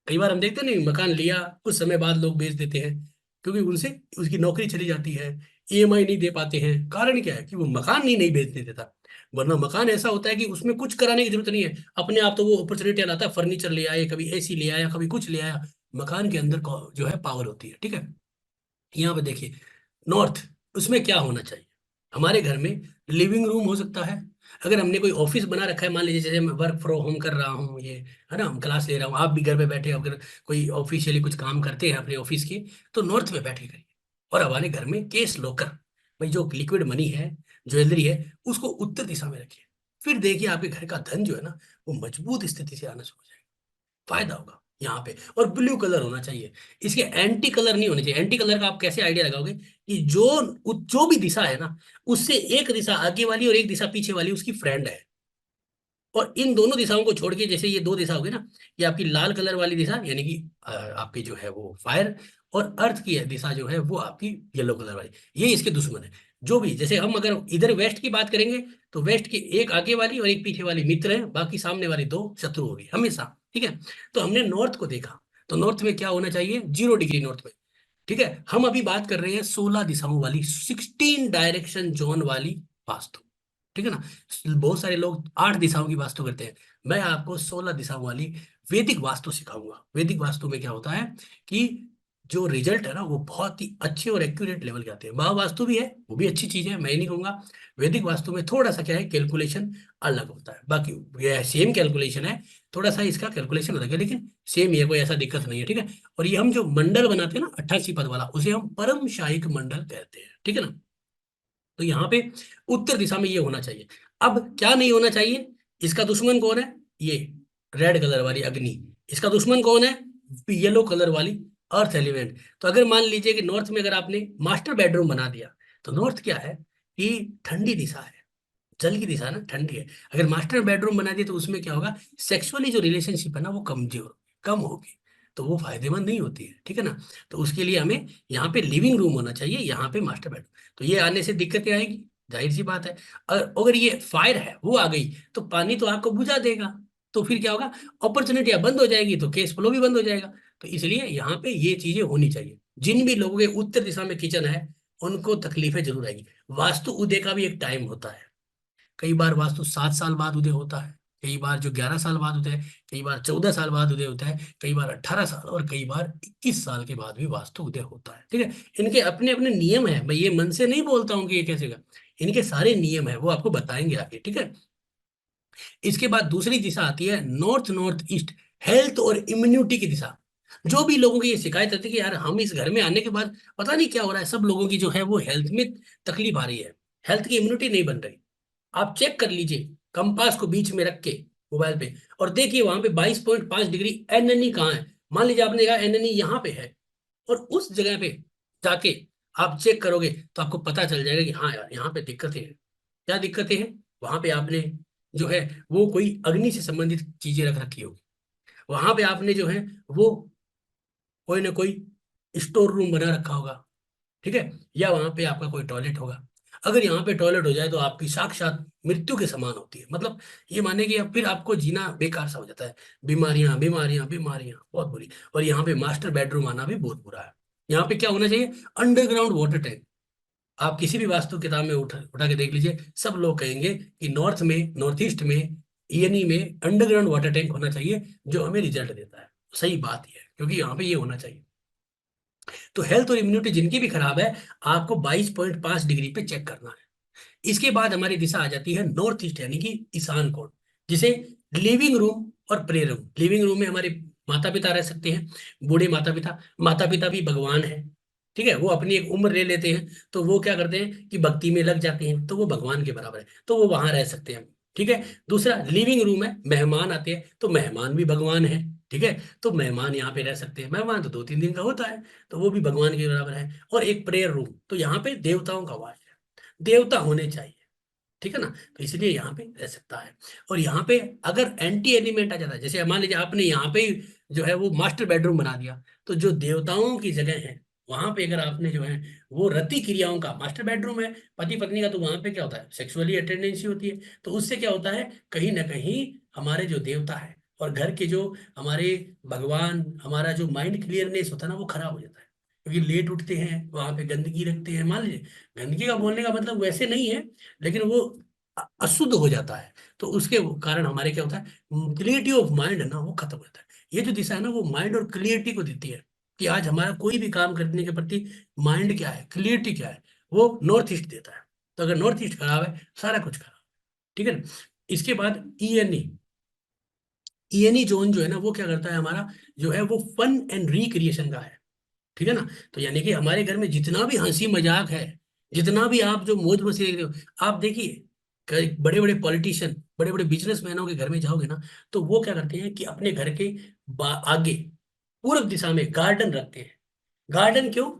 कई बार हम देखते नहीं, मकान लिया कुछ समय बाद लोग बेच देते हैं, क्योंकि उनसे उसकी नौकरी चली जाती है, ईएमआई नहीं दे पाते हैं। कारण क्या है कि वो मकान ही नहीं बेचने देता। वरना मकान ऐसा होता है कि उसमें कुछ कराने की जरूरत नहीं है, अपने आप तो वो अपॉर्चुनिटी लाता है। फर्नीचर ले आए, कभी एसी ले आया, कभी कुछ ले आया। मकान के अंदर जो है पावर होती है। ठीक है, यहाँ पे देखिए, नॉर्थ, उसमें क्या होना चाहिए, हमारे घर में लिविंग रूम हो सकता है। अगर हमने कोई ऑफिस बना रखा है, मान लीजिए जैसे मैं वर्क फ्रॉम होम कर रहा हूँ, ये है ना, हम क्लास ले रहा हूँ, आप भी घर पे बैठे अगर कोई ऑफिशियली कुछ काम करते हैं अपने ऑफिस के, तो नॉर्थ में बैठ के करिए। और हमारे घर में केस लॉकर, भाई जो लिक्विड मनी है, ज्वेलरी है, उसको उत्तर दिशा में रखिए। फिर देखिए आपके घर का धन जो है ना, वो मजबूत स्थिति से आना शुरू हो जाएगा, फायदा होगा यहाँ पे। और ब्लू कलर होना चाहिए, इसके एंटी कलर नहीं होने चाहिए। एंटी कलर का आप कैसे आइडिया लगाओगे कि जो भी दिशा है ना, उससे एक दिशा आगे वाली और एक दिशा पीछे वाली उसकी फ्रेंड है। और इन दोनों दिशाओं को छोड़ के, जैसे ये दो दिशा होगी ना, ये आपकी लाल कलर वाली दिशा यानी कि आपकी जो है वो फायर, और अर्थ की दिशा जो है वो आपकी येलो कलर वाली, ये इसके दुश्मन है। जो भी, जैसे हम अगर इधर वेस्ट की बात करेंगे, तो वेस्ट की एक आगे वाली और एक पीछे वाली मित्र है, बाकी सामने वाली दो शत्रु होगी हमेशा। ठीक है, तो हमने नॉर्थ को देखा, तो नॉर्थ में क्या होना चाहिए, 0 डिग्री नॉर्थ में। ठीक है, हम अभी बात कर रहे हैं 16 दिशाओं वाली, 16 डायरेक्शन जोन वाली वास्तु। ठीक है ना, बहुत सारे लोग 8 दिशाओं की वास्तु करते हैं, मैं आपको 16 दिशाओं वाली वैदिक वास्तु सिखाऊंगा। वैदिक वास्तु में क्या होता है कि जो रिजल्ट है ना, वो बहुत ही अच्छे और एक्यूरेट लेवल के आते हैं। महावास्तु भी है, वो भी अच्छी चीज है, मैं नहीं कहूंगा। वैदिक वास्तु में थोड़ा सा क्या है, कैलकुलेशन अलग होता है, बाकी ये सेम कैलकुलेशन है, थोड़ा सा इसका कैलकुलेशन अलग है, लेकिन सेम ही है, कोई ऐसा दिक्कत नहीं है। ठीक है, और ये हम जो मंडल बनाते हैं ना 88 पद वाला, उसे हम परम शाही मंडल कहते हैं। ठीक है ना, तो यहाँ पे उत्तर दिशा में ये होना चाहिए। अब क्या नहीं होना चाहिए, इसका दुश्मन कौन है, ये रेड कलर वाली अग्नि, इसका दुश्मन कौन है, येलो कलर वाली अर्थ एलिमेंट। तो अगर मान लीजिए कि नॉर्थ में अगर आपने मास्टर बेडरूम बना दिया, तो नॉर्थ क्या है कि ठंडी दिशा है, जल की दिशा ना ठंडी है। अगर मास्टर बेडरूम बना दिया तो उसमें क्या होगा, सेक्सुअली जो रिलेशनशिप है ना वो कमजोर, कम होगी, तो वो फायदेमंद नहीं होती है। ठीक है ना, तो उसके लिए हमें यहाँ पे लिविंग रूम होना चाहिए, यहाँ पे मास्टर बेडरूम। तो ये आने से दिक्कतें आएगी, जाहिर सी बात है। और अगर ये फायर है वो आ गई, तो पानी तो आपको बुझा देगा, तो फिर क्या होगा, अपॉर्चुनिटियां बंद हो जाएगी, तो केस फ्लो भी बंद हो जाएगा। तो इसलिए यहाँ पे ये चीजें होनी चाहिए। जिन भी लोगों के उत्तर दिशा में किचन है, उनको तकलीफें जरूर आएगी। वास्तु उदय का भी एक टाइम होता है, कई बार वास्तु 7 साल बाद उदय होता है, कई बार जो 11 साल बाद उदय है, कई बार 14 साल बाद उदय होता है, कई बार 18 साल, और कई बार 21 साल के बाद भी वास्तु उदय होता है। ठीक है, इनके अपने अपने नियम है, मैं ये मन से नहीं बोलता हूँ कि ये कैसे का, इनके सारे नियम है, वो आपको बताएंगे आगे। ठीक है, इसके बाद दूसरी दिशा आती है नॉर्थ नॉर्थ ईस्ट, हेल्थ और इम्यूनिटी की दिशा। जो भी लोगों की ये शिकायत रहती है कि यार हम इस घर में आने के बाद पता नहीं क्या हो रहा है, सब लोगों की जो है वो हेल्थ में तकलीफ आ रही है, हेल्थ की इम्यूनिटी नहीं बन रही। आप चेक कर लीजिए कंपास को बीच में रख के मोबाइल पे, और देखिए वहां पे 22.5 डिग्री एनएनई कहाँ है। मान लीजिए आपने कहा एनएनई यहाँ पे है, और उस जगह पे जाके आप चेक करोगे तो आपको पता चल जाएगा कि हाँ यार यहाँ पे दिक्कतें हैं। क्या दिक्कतें हैं? वहां पे आपने जो है वो कोई अग्नि से संबंधित चीजें रख रखी होगी, वहां पे आपने जो है वो कोई ना कोई स्टोर रूम बना रखा होगा, ठीक है, या वहां पे आपका कोई टॉयलेट होगा। अगर यहाँ पे टॉयलेट हो जाए तो आपकी साक्षात मृत्यु के समान होती है, मतलब ये माने कि अब फिर आपको जीना बेकार सा हो जाता है। बीमारियां बीमारियां बीमारियां बहुत बुरी। और यहाँ पे मास्टर बेडरूम आना भी बहुत बुरा है। यहाँ पे क्या होना चाहिए? Underground water tank. आप किसी भी वास्तु किताब में उठा उठा के देख लीजिए, सब लोग कहेंगे कि नॉर्थ में, नॉर्थ ईस्ट में, ईएनई में अंडरग्राउंड वाटर टैंक होना चाहिए, जो हमें रिजल्ट देता है। सही बात यह है, क्योंकि यहाँ पे ये होना चाहिए। तो हेल्थ और इम्यूनिटी जिनकी भी खराब है, आपको 22.5 डिग्री पे चेक करना है। इसके बाद हमारी दिशा आ जाती है नॉर्थ ईस्ट, यानी कि ईशान कोण, जिसे लिविंग रूम और प्रे रूम। लिविंग रूम में हमारे माता पिता रह सकते हैं, बूढ़े माता पिता। माता पिता भी भगवान है, ठीक है, वो अपनी एक उम्र ले लेते हैं, तो वो क्या करते हैं कि भक्ति में लग जाते हैं, तो वो भगवान के बराबर है, तो वो वहां रह सकते हैं, ठीक है। दूसरा लिविंग रूम है, मेहमान आते हैं, तो मेहमान भी भगवान है, ठीक है, तो मेहमान यहाँ पे रह सकते हैं। मेहमान तो 2-3 दिन का होता है, तो वो भी भगवान के बराबर है। और एक प्रेयर रूम, तो यहाँ पे देवताओं का वास है, देवता होने चाहिए, ठीक है ना, तो इसलिए यहाँ पे रह सकता है। और यहाँ पे अगर एंटी एलिमेंट आ जाता है, जैसे मान लीजिए आपने यहाँ पे ही जो है वो मास्टर बेडरूम बना दिया, तो जो देवताओं की जगह है वहां पे अगर आपने जो है वो रति क्रियाओं का, मास्टर बेडरूम है पति पत्नी का, तो वहां पे क्या होता है? सेक्सुअली अटेंडेंसी होती है। तो उससे क्या होता है, कहीं ना कहीं हमारे जो देवता है और घर के जो हमारे भगवान, हमारा जो माइंड क्लियरनेस होता है ना, वो खराब हो जाता है। क्योंकि लेट उठते हैं, वहां पे गंदगी रखते हैं, मान लीजिए, गंदगी का बोलने का मतलब वैसे नहीं है, लेकिन वो अशुद्ध हो जाता है। तो उसके कारण हमारे क्या होता है, क्लियरिटी ऑफ माइंड है ना, वो खत्म हो जाता है। ये जो दिशा है ना, वो माइंड और क्लियरिटी को देती है, कि आज हमारा कोई भी काम करने के प्रति माइंड क्या है, क्लियरिटी क्या है, वो नॉर्थ ईस्ट देता है। तो अगर नॉर्थ ईस्ट खराब है, सारा कुछ खराब है, ठीक है ना। इसके बाद ईएनई। ईएनई जोन जो है ना, वो क्या करता है, हमारा जो है वो फन एंड रिक्रिएशन का है, ठीक है ना। तो यानी कि हमारे घर में जितना भी हंसी मजाक है, जितना भी आप जो मौज मस्ती देख रहे हो, आप देखिए बड़े बड़े पॉलिटिशियन, बड़े बड़े बिजनेसमैनों के घर में जाओगे ना, तो वो क्या करते हैं कि अपने घर के आगे पूर्व दिशा में गार्डन रखते हैं। गार्डन क्यों?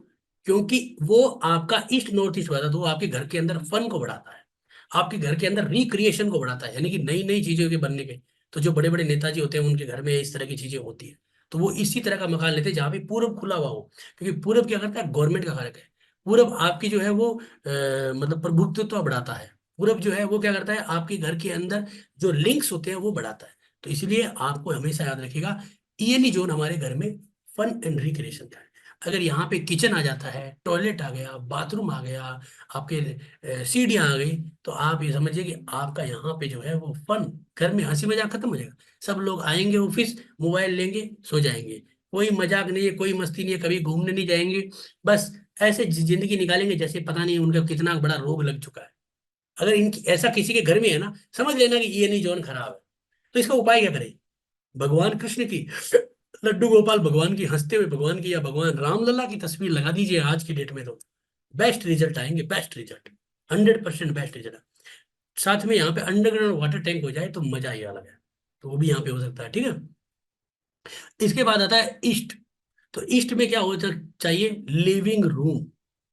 क्योंकि वो आपका ईस्ट नॉर्थ ईस्ट वाला, तो वो आपके घर के अंदर फन को बढ़ाता है, आपके घर के अंदर रिक्रिएशन को बढ़ाता है, यानी कि नई नई चीजों के बनने के। तो जो बड़े बड़े नेताजी होते हैं उनके घर में इस तरह की चीजें होती है, तो वो इसी तरह का मकान लेते हैं जहाँ पे पूरब खुला हुआ हो। क्योंकि पूरब क्या करता है, गवर्नमेंट का कारक है। पूरब आपकी जो है वो मतलब प्रभुत्व बढ़ाता है। पूरब जो है वो क्या करता है, आपके घर के अंदर जो लिंक्स होते हैं वो बढ़ाता है। तो इसलिए आपको हमेशा याद रखिएगा, ईएनई जोन हमारे घर में फन एंड रिक्रिएशन का है। अगर यहाँ पे किचन आ जाता है, टॉयलेट आ गया, बाथरूम आ गया, आपके सीढ़ियाँ आ गई, तो आप ये समझिए कि आपका यहाँ पे जो है वो फन, घर में हंसी मजाक खत्म हो जाएगा। सब लोग आएंगे ऑफिस, मोबाइल लेंगे, सो जाएंगे। कोई मजाक नहीं है, कोई मस्ती नहीं है, कभी घूमने नहीं जाएंगे। बस ऐसे जिंदगी निकालेंगे जैसे पता नहीं उनका कितना बड़ा रोग लग चुका है। अगर इनकी ऐसा किसी के घर में है ना, समझ लेना कि ये नहीं जोन खराब है। तो इसका उपाय क्या करें? भगवान कृष्ण की, लड्डू गोपाल भगवान की, हंसते हुए भगवान की, या भगवान रामलला की तस्वीर लगा दीजिए आज की डेट में, तो बेस्ट रिजल्ट आएंगे, बेस्ट रिजल्ट, 100% बेस्ट रिजल्ट। साथ में यहाँ पे अंडरग्राउंड वाटर टैंक हो जाए तो मजा ही अलग है। तो वो भी यहाँ पे हो सकता है, ठीक है। इसके बाद आता है ईस्ट। तो ईस्ट में क्या होता चाहिए? लिविंग रूम,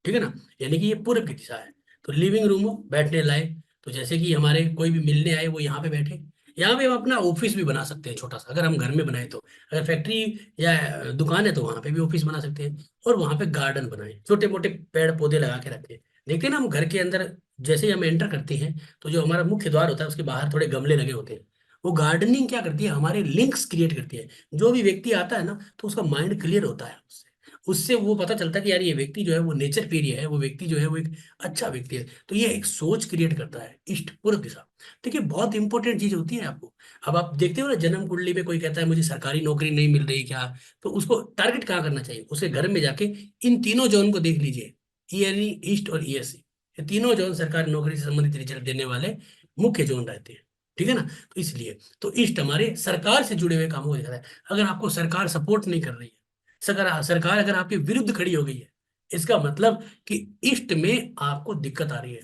ठीक है ना, यानी कि ये पूरब की दिशा है। तो लिविंग रूम हो, बैठने लायक। तो जैसे कि हमारे कोई भी मिलने आए वो यहाँ पे बैठे। यहाँ पे हम अपना ऑफिस भी बना सकते हैं छोटा सा, अगर हम घर में बनाए तो। अगर फैक्ट्री या दुकान है तो वहाँ पे भी ऑफिस बना सकते हैं। और वहाँ पे गार्डन बनाए, छोटे मोटे पेड़ पौधे लगा के रखें। देखते हैं ना हम घर के अंदर, जैसे ही हम एंटर करते हैं, तो जो हमारा मुख्य द्वार होता है उसके बाहर थोड़े गमले लगे होते हैं। वो गार्डनिंग क्या करती है, हमारे लिंक्स क्रिएट करती है। जो भी व्यक्ति आता है ना, तो उसका माइंड क्लियर होता है उससे। उससे वो पता चलता है कि यार ये व्यक्ति जो है वो नेचर प्रिय है, वो व्यक्ति जो है वो एक अच्छा व्यक्ति है। तो ये एक सोच क्रिएट करता है ईस्ट पूर्व दिशा। देखिए बहुत इंपॉर्टेंट चीज होती है आपको। अब आप देखते हो ना, जन्म कुंडली में कोई कहता है मुझे सरकारी नौकरी नहीं मिल रही क्या, तो उसको टारगेट कहाँ करना चाहिए? उसके घर में जाके इन तीनों जोन को देख लीजिए, ईएनई, ईस्ट और ईएससी। ये तीनों जोन सरकारी नौकरी से संबंधित रिजल्ट देने वाले मुख्य जोन रहते हैं, ठीक है ना। तो इसलिए तो ईस्ट हमारे सरकार से जुड़े हुए कामों को दिखाता है। अगर आपको सरकार सपोर्ट नहीं कर रही है, सरकार अगर आपके विरुद्ध खड़ी हो गई है, इसका मतलब कि ईस्ट में आपको दिक्कत आ रही है,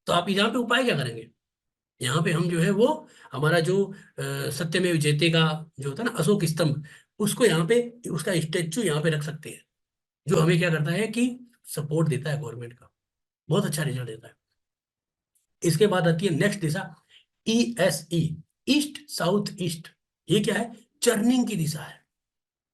तो आप यहाँ पे उपाय क्या करेंगे? यहाँ पे हम जो है वो हमारा जो सत्यमेव जयते का जो होता है ना अशोक स्तंभ, उसको यहाँ पे, उसका स्टेच्यू यहाँ पे रख सकते हैं, जो हमें क्या करता है कि सपोर्ट देता है गवर्नमेंट का, बहुत अच्छा रिजल्ट देता है। इसके बाद आती है नेक्स्ट दिशा, ESE, ईस्ट साउथ ईस्ट। ये क्या है? चर्निंग की दिशा है।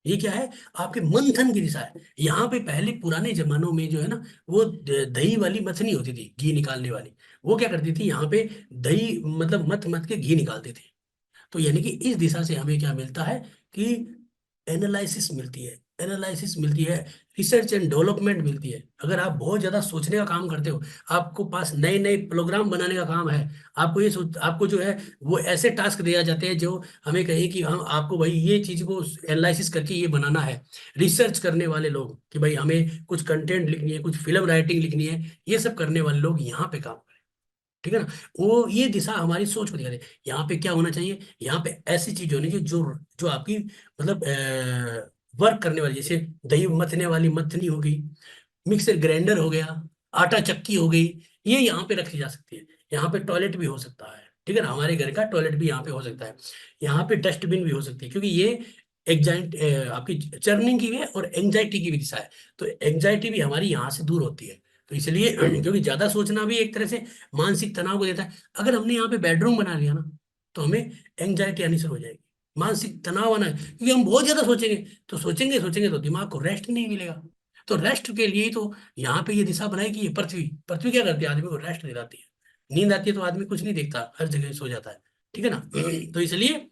ये क्या है? आपके मंथन की दिशा है। यहाँ पे पहले पुराने जमानों में जो है ना, वो दही वाली मथनी होती थी, घी निकालने वाली, वो क्या करती थी, यहाँ पे दही मतलब मथ मथ के घी निकालते थे। तो यानी कि इस दिशा से हमें क्या मिलता है कि एनालिसिस मिलती है, एनालिसिस मिलती है, रिसर्च एंड डेवलपमेंट मिलती है। अगर आप बहुत ज्यादा सोचने का काम करते हो, आपको पास नए नए प्रोग्राम बनाने का काम है, आपको ये सोच, आपको जो है वो ऐसे टास्क दिया जाते हैं जो हमें कहे कि हम आपको भाई ये चीज को एनालिसिस करके ये बनाना है। रिसर्च करने वाले लोग कि भाई हमें कुछ कंटेंट लिखनी है, कुछ फिल्म राइटिंग लिखनी है, ये सब करने वाले लोग यहाँ पे काम, ठीक है ना। वो ये दिशा हमारी सोच को दिखाती है। यहाँ पे क्या होना चाहिए? यहाँ पे ऐसी चीज होनी चाहिए जो जो आपकी मतलब वर्क करने वाली, जैसे दही मथने वाली मथनी हो गई, मिक्सर ग्राइंडर हो गया, आटा चक्की हो गई, ये यहाँ पे रखी जा सकती है। यहाँ पे टॉयलेट भी हो सकता है, ठीक है ना, हमारे घर का टॉयलेट भी यहाँ पे हो सकता है। यहाँ पे डस्टबिन भी हो सकती है, क्योंकि ये एग्जाइट आपकी चर्निंग की भी है और एंजाइटी की भी दिशा है। तो एंजाइटी भी हमारी यहाँ से दूर होती है। तो इसलिए क्योंकि ज्यादा सोचना भी एक तरह से मानसिक तनाव को देता है। अगर हमने यहाँ पे बेडरूम बना लिया ना, तो हमें एंजाइटी आनी शुरू हो जाएगी, मानसिक तनाव आना है, क्योंकि हम बहुत ज्यादा सोचेंगे। तो सोचेंगे सोचेंगे तो दिमाग को रेस्ट नहीं मिलेगा। तो रेस्ट के लिए तो यहाँ पे ये दिशा बनाई कि ये पृथ्वी, पृथ्वी क्या करती है, आदमी को रेस्ट दिलाती है। नींद आती है तो आदमी कुछ नहीं देखता, हर जगह सो जाता है, ठीक है ना। तो इसलिए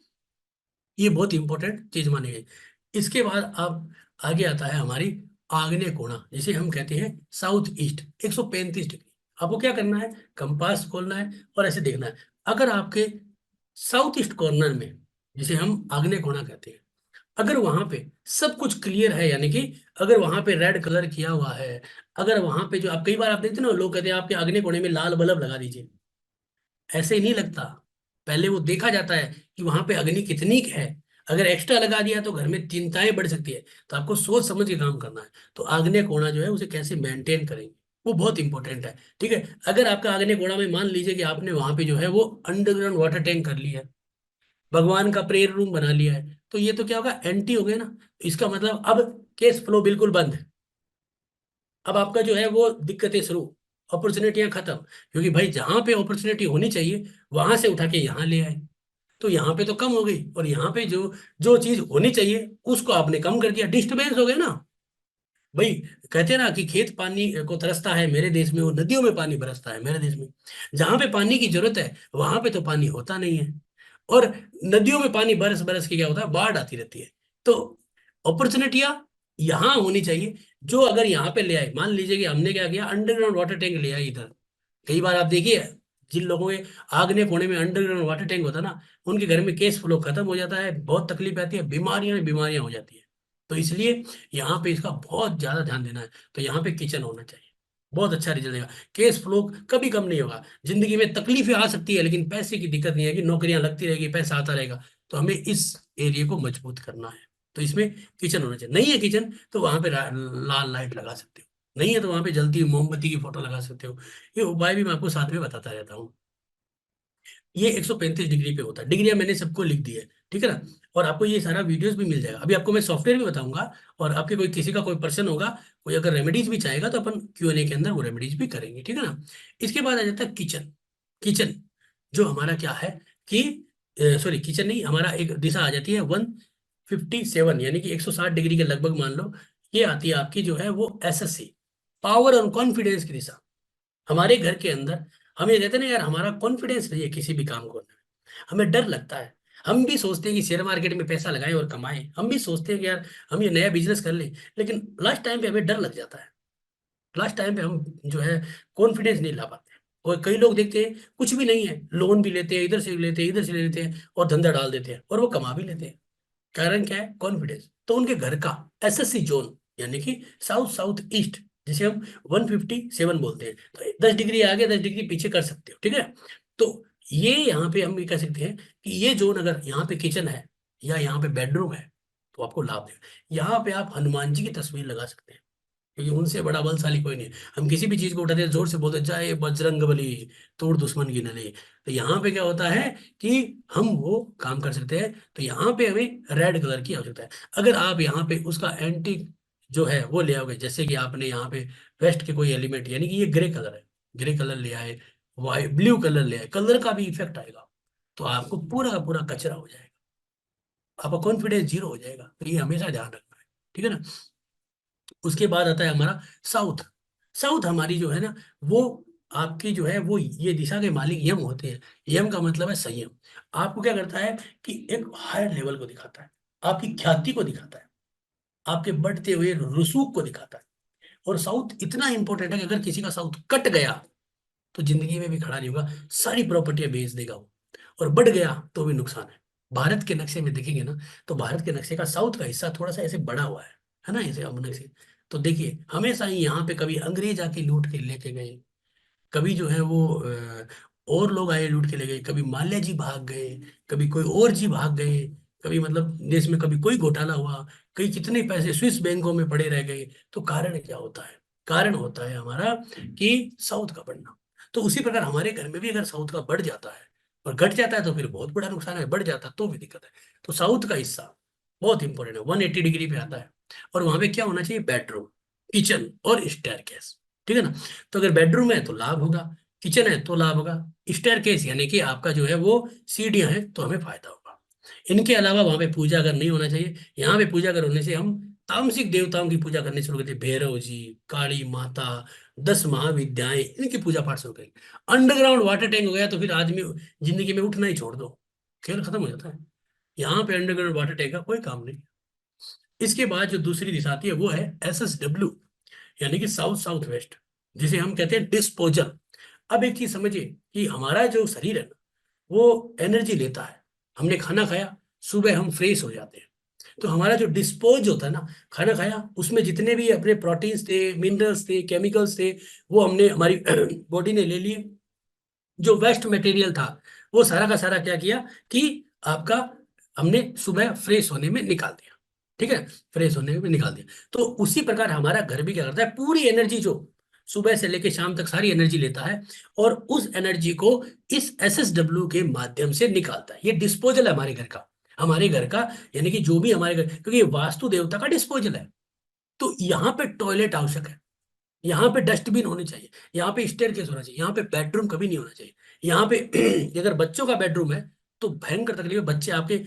ये बहुत इंपॉर्टेंट चीज मानी गई। इसके बाद अब आगे आता है हमारी आग्नेय कोण, जिसे हम कहते हैं साउथ ईस्ट, 135 डिग्री। आपको क्या करना है? कंपास खोलना है और ऐसे देखना है। अगर आपके साउथ ईस्ट कॉर्नर में, जिसे हम आग्नेय कोण कहते हैं, अगर वहां पे सब कुछ क्लियर है, यानी कि अगर वहां पे रेड कलर किया हुआ है, अगर वहां पे जो आप कई बार आप देखते हैं ना, लोग कहते हैं आपके आग्नेय कोने में लाल बल्ब लगा दीजिए, ऐसे ही नहीं लगता। पहले वो देखा जाता है कि वहां पे अग्नि कितनी है। अगर एक्स्ट्रा लगा दिया तो घर में चिंताएं बढ़ सकती है। तो आपको सोच समझ के काम करना है। तो आग्नेय कोणा जो है उसे कैसे मेंटेन करेंगे, वो बहुत इंपॉर्टेंट है, ठीक है। अगर आपका आग्नेय कोणा में मान लीजिए कि आपने वहां पे जो है वो अंडरग्राउंड वाटर टैंक कर लिया है, भगवान का प्रेयर रूम बना लिया है, तो ये तो क्या होगा, एंटी हो गया ना। इसका मतलब अब केस फ्लो बिल्कुल बंद है। अब आपका जो है वो दिक्कतें शुरू, अपॉर्चुनिटियां खत्म। क्योंकि भाई जहां पे अपॉर्चुनिटी होनी चाहिए वहां से उठा के यहाँ ले आए, तो यहाँ पे तो कम हो गई, और यहाँ पे जो जो चीज होनी चाहिए उसको आपने कम कर दिया, डिस्टर्बेंस हो गया ना भाई। कहते हैं ना कि खेत पानी को तरसता है मेरे देश में, वो नदियों में पानी बरसता है मेरे देश में। जहां पे पानी की जरूरत है वहां पे तो पानी होता नहीं है, और नदियों में पानी बरस बरस के क्या होता है, बाढ़ आती रहती है। तो अपॉर्चुनिटियां यहाँ होनी चाहिए, जो अगर यहाँ पे ले आए, मान लीजिए कि हमने क्या किया, अंडरग्राउंड वाटर टैंक ले आए इधर। कई बार आप देखिए, जिन लोगों के आग्नेय कोने में अंडरग्राउंड वाटर टैंक होता है ना, उनके घर में केस फ्लो खत्म हो जाता है, बहुत तकलीफ आती है, बीमारियां बीमारियां हो जाती है। तो इसलिए यहाँ पे इसका बहुत ज्यादा ध्यान देना है। तो यहाँ पे किचन होना चाहिए, बहुत अच्छा रिजल्ट देगा। केस फ्लो कभी कम नहीं होगा। जिंदगी में तकलीफें आ सकती है, लेकिन पैसे की दिक्कत नहीं है कि नौकरियां लगती रहेगी, पैसा आता रहेगा। तो हमें इस एरिया को मजबूत करना है। तो इसमें किचन होना चाहिए। नहीं है किचन तो वहां पे लाल लाइट लगा सकते हो, नहीं है तो वहां पे जलती हुई मोमबत्ती की फोटो लगा सकते हो। ये उपाय भी मैं आपको साथ में बताता रहता हूँ। ये 135 डिग्री पे होता है। डिग्रियां मैंने सबको लिख दी है, ठीक है ना। और आपको ये सारा वीडियोस भी मिल जाएगा। अभी आपको मैं सॉफ्टवेयर भी बताऊंगा, और आपके कोई किसी का कोई पर्सन होगा, कोई अगर रेमेडीज भी चाहेगा तो अपन Q&A के अंदर वो रेमेडीज भी करेंगे, ठीक है ना। इसके बाद आ जाता है किचन। किचन जो हमारा क्या है कि, सॉरी किचन नहीं, हमारा एक दिशा आ जाती है 157, यानी कि 160 डिग्री के लगभग मान लो। ये आती है आपकी जो है वो SSC, पावर और कॉन्फिडेंस की दिशा। हमारे घर के अंदर हम ये कहते हैं ना यार, हमारा कॉन्फिडेंस नहीं है किसी भी काम को करने में, हमें डर लगता है। हम भी सोचते हैं कि शेयर मार्केट में पैसा लगाएं और कमाएं, हम भी सोचते हैं कि यार हम ये नया बिजनेस कर लें, लेकिन लास्ट टाइम पे हमें डर लग जाता है। लास्ट टाइम पे हम जो है कॉन्फिडेंस नहीं ला पाते। और कई लोग देखते हैं कुछ भी नहीं है, लोन भी लेते हैं, इधर से लेते हैं, इधर से ले लेते हैं, और धंधा डाल देते हैं, और वो कमा भी लेते हैं। कारण क्या है? कॉन्फिडेंस। तो उनके घर का SSC जोन, यानी कि साउथ साउथ ईस्ट, जिसे हम 157 बोलते हैं, तो 10 डिग्री आगे 10 डिग्री पीछे कर सकते हो, ठीक है। तो ये यहाँ पे हम ये कह सकते हैं कि ये जोन, अगर यहाँ पे किचन है या यहाँ पे बेडरूम है, तो आपको लाभ देगा। यहाँ पे आप हनुमान जी की तस्वीर लगा सकते हैं, क्योंकि उनसे बड़ा बलशाली कोई नहीं है। हम किसी भी चीज को उठाते हैं, जोर से बोलते हैं, जय बजरंग बली, तोड़ दुश्मन की नली। तो यहाँ पे क्या होता है कि हम वो काम कर सकते हैं। तो यहाँ पे हमें रेड कलर की आवश्यकता है। अगर आप यहाँ पे उसका एंटी जो है वो ले आओगे, जैसे कि आपने यहाँ पे वेस्ट के कोई एलिमेंट, यानी कि ये ग्रे कलर है, ग्रे कलर ले आए, वाइट ब्लू कलर ले आए, कलर का भी इफेक्ट आएगा, तो आपको पूरा का पूरा कचरा हो जाएगा, आपका कॉन्फिडेंस जीरो हो जाएगा। तो ये हमेशा ध्यान रखना है, ठीक है ना। उसके बाद आता है हमारा साउथ। साउथ हमारी जो है ना, वो आपकी जो है वो ये दिशा के मालिक यम होते हैं। यम का मतलब है संयम। आपको क्या करता है कि एक हायर लेवल को दिखाता है, आपकी ख्याति को दिखाता है, आपके बढ़ते हुए रसूख को दिखाता है। और साउथ इतना इंपॉर्टेंट है कि अगर किसी का साउथ कट गया तो जिंदगी में भी खड़ा नहीं होगा, सारी प्रॉपर्टियां बेच देगा वो, और बढ़ गया तो भी नुकसान है। भारत के नक्शे में देखेंगे ना, तो भारत के नक्शे का साउथ का हिस्सा थोड़ा सा ऐसे बड़ा हुआ है ना, ऐसे अब नक्शे। तो देखिए हमेशा ही यहाँ पे कभी अंग्रेज आके लूट के लेके गए, कभी जो है वो और लोग आए लूट के ले गए, कभी माल्या जी भाग गए, कभी कोई और जी भाग गए, कभी मतलब देश में कभी कोई घोटाला हुआ, कई कितने पैसे स्विस बैंकों में पड़े रह गए। तो कारण क्या होता है? कारण होता है हमारा कि साउथ का बढ़ना। तो उसी प्रकार हमारे घर में भी अगर साउथ का बढ़ जाता है और घट जाता है तो फिर बहुत बड़ा नुकसान है, बढ़ जाता है तो भी दिक्कत है। तो साउथ का हिस्सा बहुत इंपॉर्टेंट है, 180 डिग्री पे आता है। और वहां पे क्या होना चाहिए? बेडरूम, किचन और स्टेयरकेस, ठीक है ना। तो अगर बेडरूम है तो लाभ होगा, किचन है तो लाभ होगा, स्टेयरकेस यानी कि आपका जो है वो सीढ़ियां हैं तो हमें फायदा होगा। इनके अलावा वहां पे पूजा अगर नहीं होना चाहिए। यहाँ पे पूजा अगर होने से हम तामसिक देवताओं की पूजा करने शुरू करते हैं, भैरव जी, काली माता, 10 महाविद्याएं, इनकी पूजा पाठ शुरू करेंगे। अंडरग्राउंड वाटर टैंक हो गया तो फिर आदमी जिंदगी में उठना ही छोड़ दो, खेल खत्म हो जाता है। यहाँ पे अंडरग्राउंड वाटर टैंक का कोई काम नहीं। इसके बाद जो दूसरी दिशा आती है वो है SSW, यानी कि साउथ साउथ वेस्ट, जिसे हम कहते हैं डिस्पोजल। अब एक चीज समझिए कि हमारा जो शरीर है ना, वो एनर्जी लेता है। हमने खाना खाया, सुबह हम फ्रेश हो जाते हैं, तो हमारा जो डिस्पोज होता है ना, खाना खाया उसमें जितने भी अपने प्रोटीन्स थे, मिनरल्स थे, केमिकल्स थे, वो हमने हमारी बॉडी ने ले लिए। जो वेस्ट मटेरियल था वो सारा का सारा क्या किया कि आपका हमने सुबह फ्रेश होने में निकाल दिया, ठीक है, फ्रेश होने में निकाल दिया। तो उसी प्रकार हमारा घर भी क्या करता है, पूरी एनर्जी जो सुबह से लेकर शाम तक सारी एनर्जी लेता है और उस एनर्जी को इस SSW के माध्यम से निकालता है। ये डिस्पोजल है हमारे घर का, हमारे घर का, यानी कि जो भी हमारे घर, क्योंकि ये वास्तु देवता का डिस्पोजल है। तो यहाँ पे टॉयलेट आवश्यक है, यहाँ पे डस्टबिन होने चाहिए, यहाँ पे स्टेयरकेस होना चाहिए, यहाँ पे बेडरूम कभी नहीं होना चाहिए। यहाँ पे अगर बच्चों का बेडरूम है तो भयंकर तकलीफ है, बच्चे आपके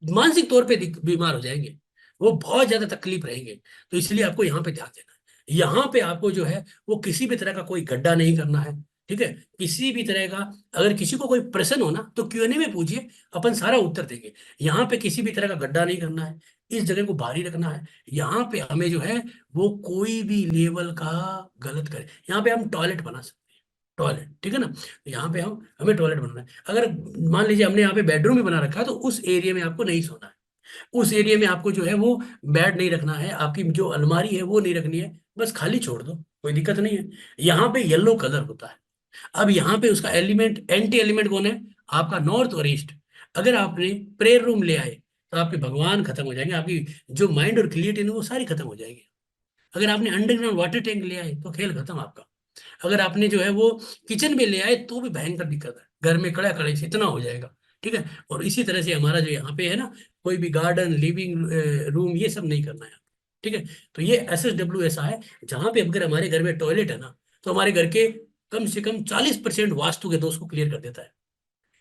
मानसिक तौर पे बीमार हो जाएंगे, वो बहुत ज्यादा तकलीफ रहेंगे। तो इसलिए आपको यहाँ पे ध्यान देना है। यहाँ पे आपको जो है वो किसी भी तरह का कोई गड्ढा नहीं करना है, ठीक है। किसी भी तरह का अगर किसी को कोई प्रश्न हो ना तो Q&A में पूछिए, अपन सारा उत्तर देंगे। यहाँ पे किसी भी तरह का गड्ढा नहीं करना है, इस जगह को भारी रखना है। यहाँ पे हमें जो है वो कोई भी लेवल का गलत करे, यहाँ पे हम टॉयलेट बना सकते हैं, टॉयलेट, ठीक है ना। तो यहाँ पे हम हमें टॉयलेट बनाना है। अगर मान लीजिए हमने यहाँ पे बेडरूम भी बना रखा है तो उस एरिया में आपको नहीं सोना है, उस एरिया में आपको जो है वो बेड नहीं रखना है, आपकी जो अलमारी है वो नहीं रखनी है, बस खाली छोड़ दो, कोई दिक्कत नहीं है। यहाँ पे येलो कलर होता है। अब यहाँ पे उसका एलिमेंट, एंटी एलिमेंट कौन है? आपका नॉर्थ और ईस्ट। अगर आपने प्रेयर रूम ले आए तो आपके भगवान खत्म हो जाएंगे, आपकी जो माइंड और क्रिएटिव वो सारी खत्म हो जाएगी। अगर आपने अंडरग्राउंड वाटर टैंक ले आए तो खेल खत्म आपका। अगर आपने जो है वो किचन में ले आए तो भी भयंकर दिक्कत है, घर में कड़ा कड़े से इतना हो जाएगा, ठीक है। और इसी तरह से हमारा जो यहाँ पे है ना, कोई भी गार्डन, लिविंग रूम, ये सब नहीं करना है, ठीक है। तो ये SSW ऐसा है जहाँ पे अगर हमारे घर में टॉयलेट है ना, तो हमारे घर के कम से कम 40% वास्तु के दोष को क्लियर कर देता है।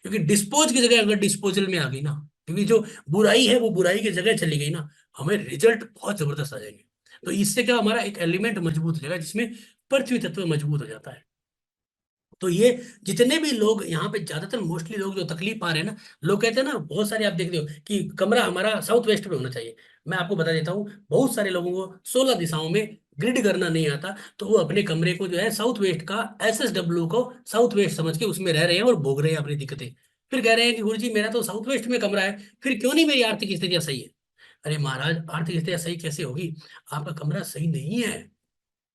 क्योंकि डिस्पोज की जगह अगर डिस्पोजल में आ गई ना, क्योंकि जो बुराई है वो बुराई की जगह चली गई ना, हमें रिजल्ट बहुत जबरदस्त आ जाएंगे। तो इससे क्या, हमारा एक एलिमेंट मजबूत हो जाएगा जिसमें पृथ्वी तत्व मजबूत हो जाता है। तो ये जितने भी लोग यहाँ पे, ज्यादातर मोस्टली लोग जो तकलीफ पा रहे हैं ना, लोग कहते हैं ना, बहुत सारे आप देखते हो कि कमरा हमारा साउथ वेस्ट में होना चाहिए। मैं आपको बता देता हूँ, बहुत सारे लोगों को 16 दिशाओं में ग्रिड करना नहीं आता, तो वो अपने कमरे को जो है साउथ वेस्ट का, SSW को साउथ वेस्ट समझ के उसमें रह रहे हैं और भोग रहे हैं अपनी दिक्कतें। फिर कह रहे हैं कि गुरु जी मेरा तो साउथ वेस्ट में कमरा है, फिर क्यों नहीं मेरी आर्थिक स्थितियां सही है? अरे महाराज, आर्थिक स्थितियां सही कैसे होगी? आपका कमरा सही नहीं है,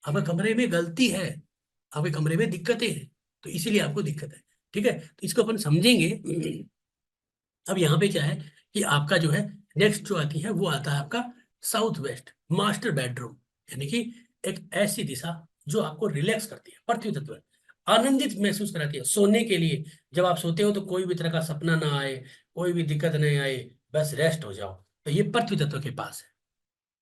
आपके कमरे में गलती है, आपके कमरे में दिक्कतें हैं, तो इसीलिए आपको दिक्कत है, ठीक है। तो इसको अपन समझेंगे। अब यहाँ पे क्या है कि आपका जो है नेक्स्ट जो आती है वो आता है आपका साउथ वेस्ट, मास्टर बेडरूम, यानी कि एक ऐसी दिशा जो आपको रिलैक्स करती है, पृथ्वी तत्व आनंदित महसूस कराती है सोने के लिए। जब आप सोते हो तो कोई भी तरह का सपना ना आए, कोई भी दिक्कत नहीं आए, बस रेस्ट हो जाओ, तो ये पृथ्वी तत्व के पास है।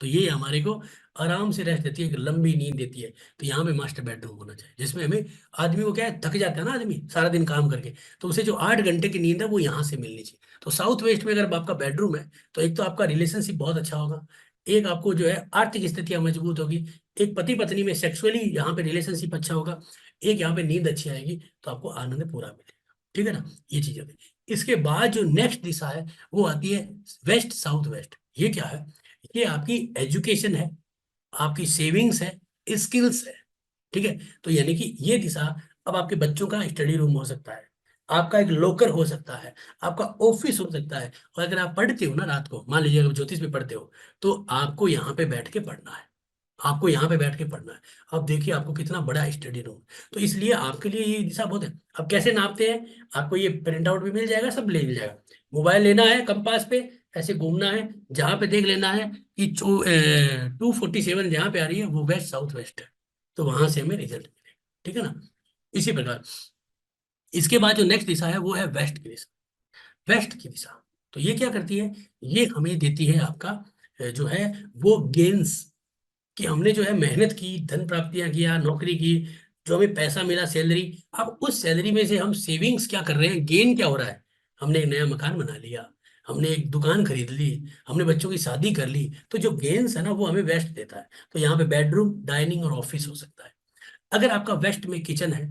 तो ये हमारे को आराम से रेस्ट देती है, एक लंबी नींद देती है। तो यहाँ पे मास्टर बेडरूम होना चाहिए, जिसमें हमें, आदमी को क्या है, थक जाता है ना आदमी सारा दिन काम करके, तो उसे जो 8 घंटे की नींद है वो यहाँ से मिलनी चाहिए। तो साउथ वेस्ट में अगर आपका बेडरूम है, तो एक तो आपका रिलेशनशिप बहुत अच्छा होगा, एक आपको जो है आर्थिक स्थितियां मजबूत होगी, एक पति पत्नी में सेक्सुअली यहाँ पे रिलेशनशिप अच्छा होगा, एक यहाँ पे नींद अच्छी आएगी, तो आपको आनंद पूरा मिलेगा। ठीक है ना, ये चीज होती है। इसके बाद जो नेक्स्ट दिशा है वो आती है वेस्ट साउथ वेस्ट। ये क्या है, ये आपकी एजुकेशन है, आपकी सेविंग्स है, स्किल्स है। ठीक है, तो यानी कि ये दिशा, अब आपके बच्चों का स्टडी रूम हो सकता है, आपका एक लॉकर हो सकता है, आपका ऑफिस हो सकता है। और अगर आप पढ़ते हो ना रात को, मान लीजिए अगर ज्योतिष में पढ़ते हो, तो आपको यहाँ पे बैठ के पढ़ना है, आपको यहाँ पे बैठ के पढ़ना है। अब देखिए आपको कितना बड़ा स्टडी रूम, तो इसलिए आपके लिए ये दिशा बहुत है। अब कैसे नापते हैं, आपको ये प्रिंट आउट भी मिल जाएगा, सब ले मिल जाएगा। मोबाइल लेना है, कंपास पे ऐसे घूमना है, जहां पे देख लेना है कि 247 जहाँ पे आ रही है वो वेस्ट साउथ वेस्ट है, तो वहां से हमें रिजल्ट मिलेगा। ठीक है ना, इसी प्रकार इसके बाद जो नेक्स्ट दिशा है वो है वेस्ट की दिशा। वेस्ट की दिशा, तो ये क्या करती है, ये हमें देती है आपका जो है वो गेन्स, कि हमने जो है मेहनत की, धन प्राप्तियां किया, नौकरी की, जो हमें पैसा मिला, सैलरी, अब उस सैलरी में से हम सेविंग्स क्या कर रहे हैं, गेन क्या हो रहा है, हमने एक नया मकान बना लिया, हमने एक दुकान खरीद ली, हमने बच्चों की शादी कर ली, तो जो गेन्स है ना वो हमें वेस्ट देता है। तो यहाँ पे बेडरूम, डाइनिंग और ऑफिस हो सकता है। अगर आपका वेस्ट में किचन है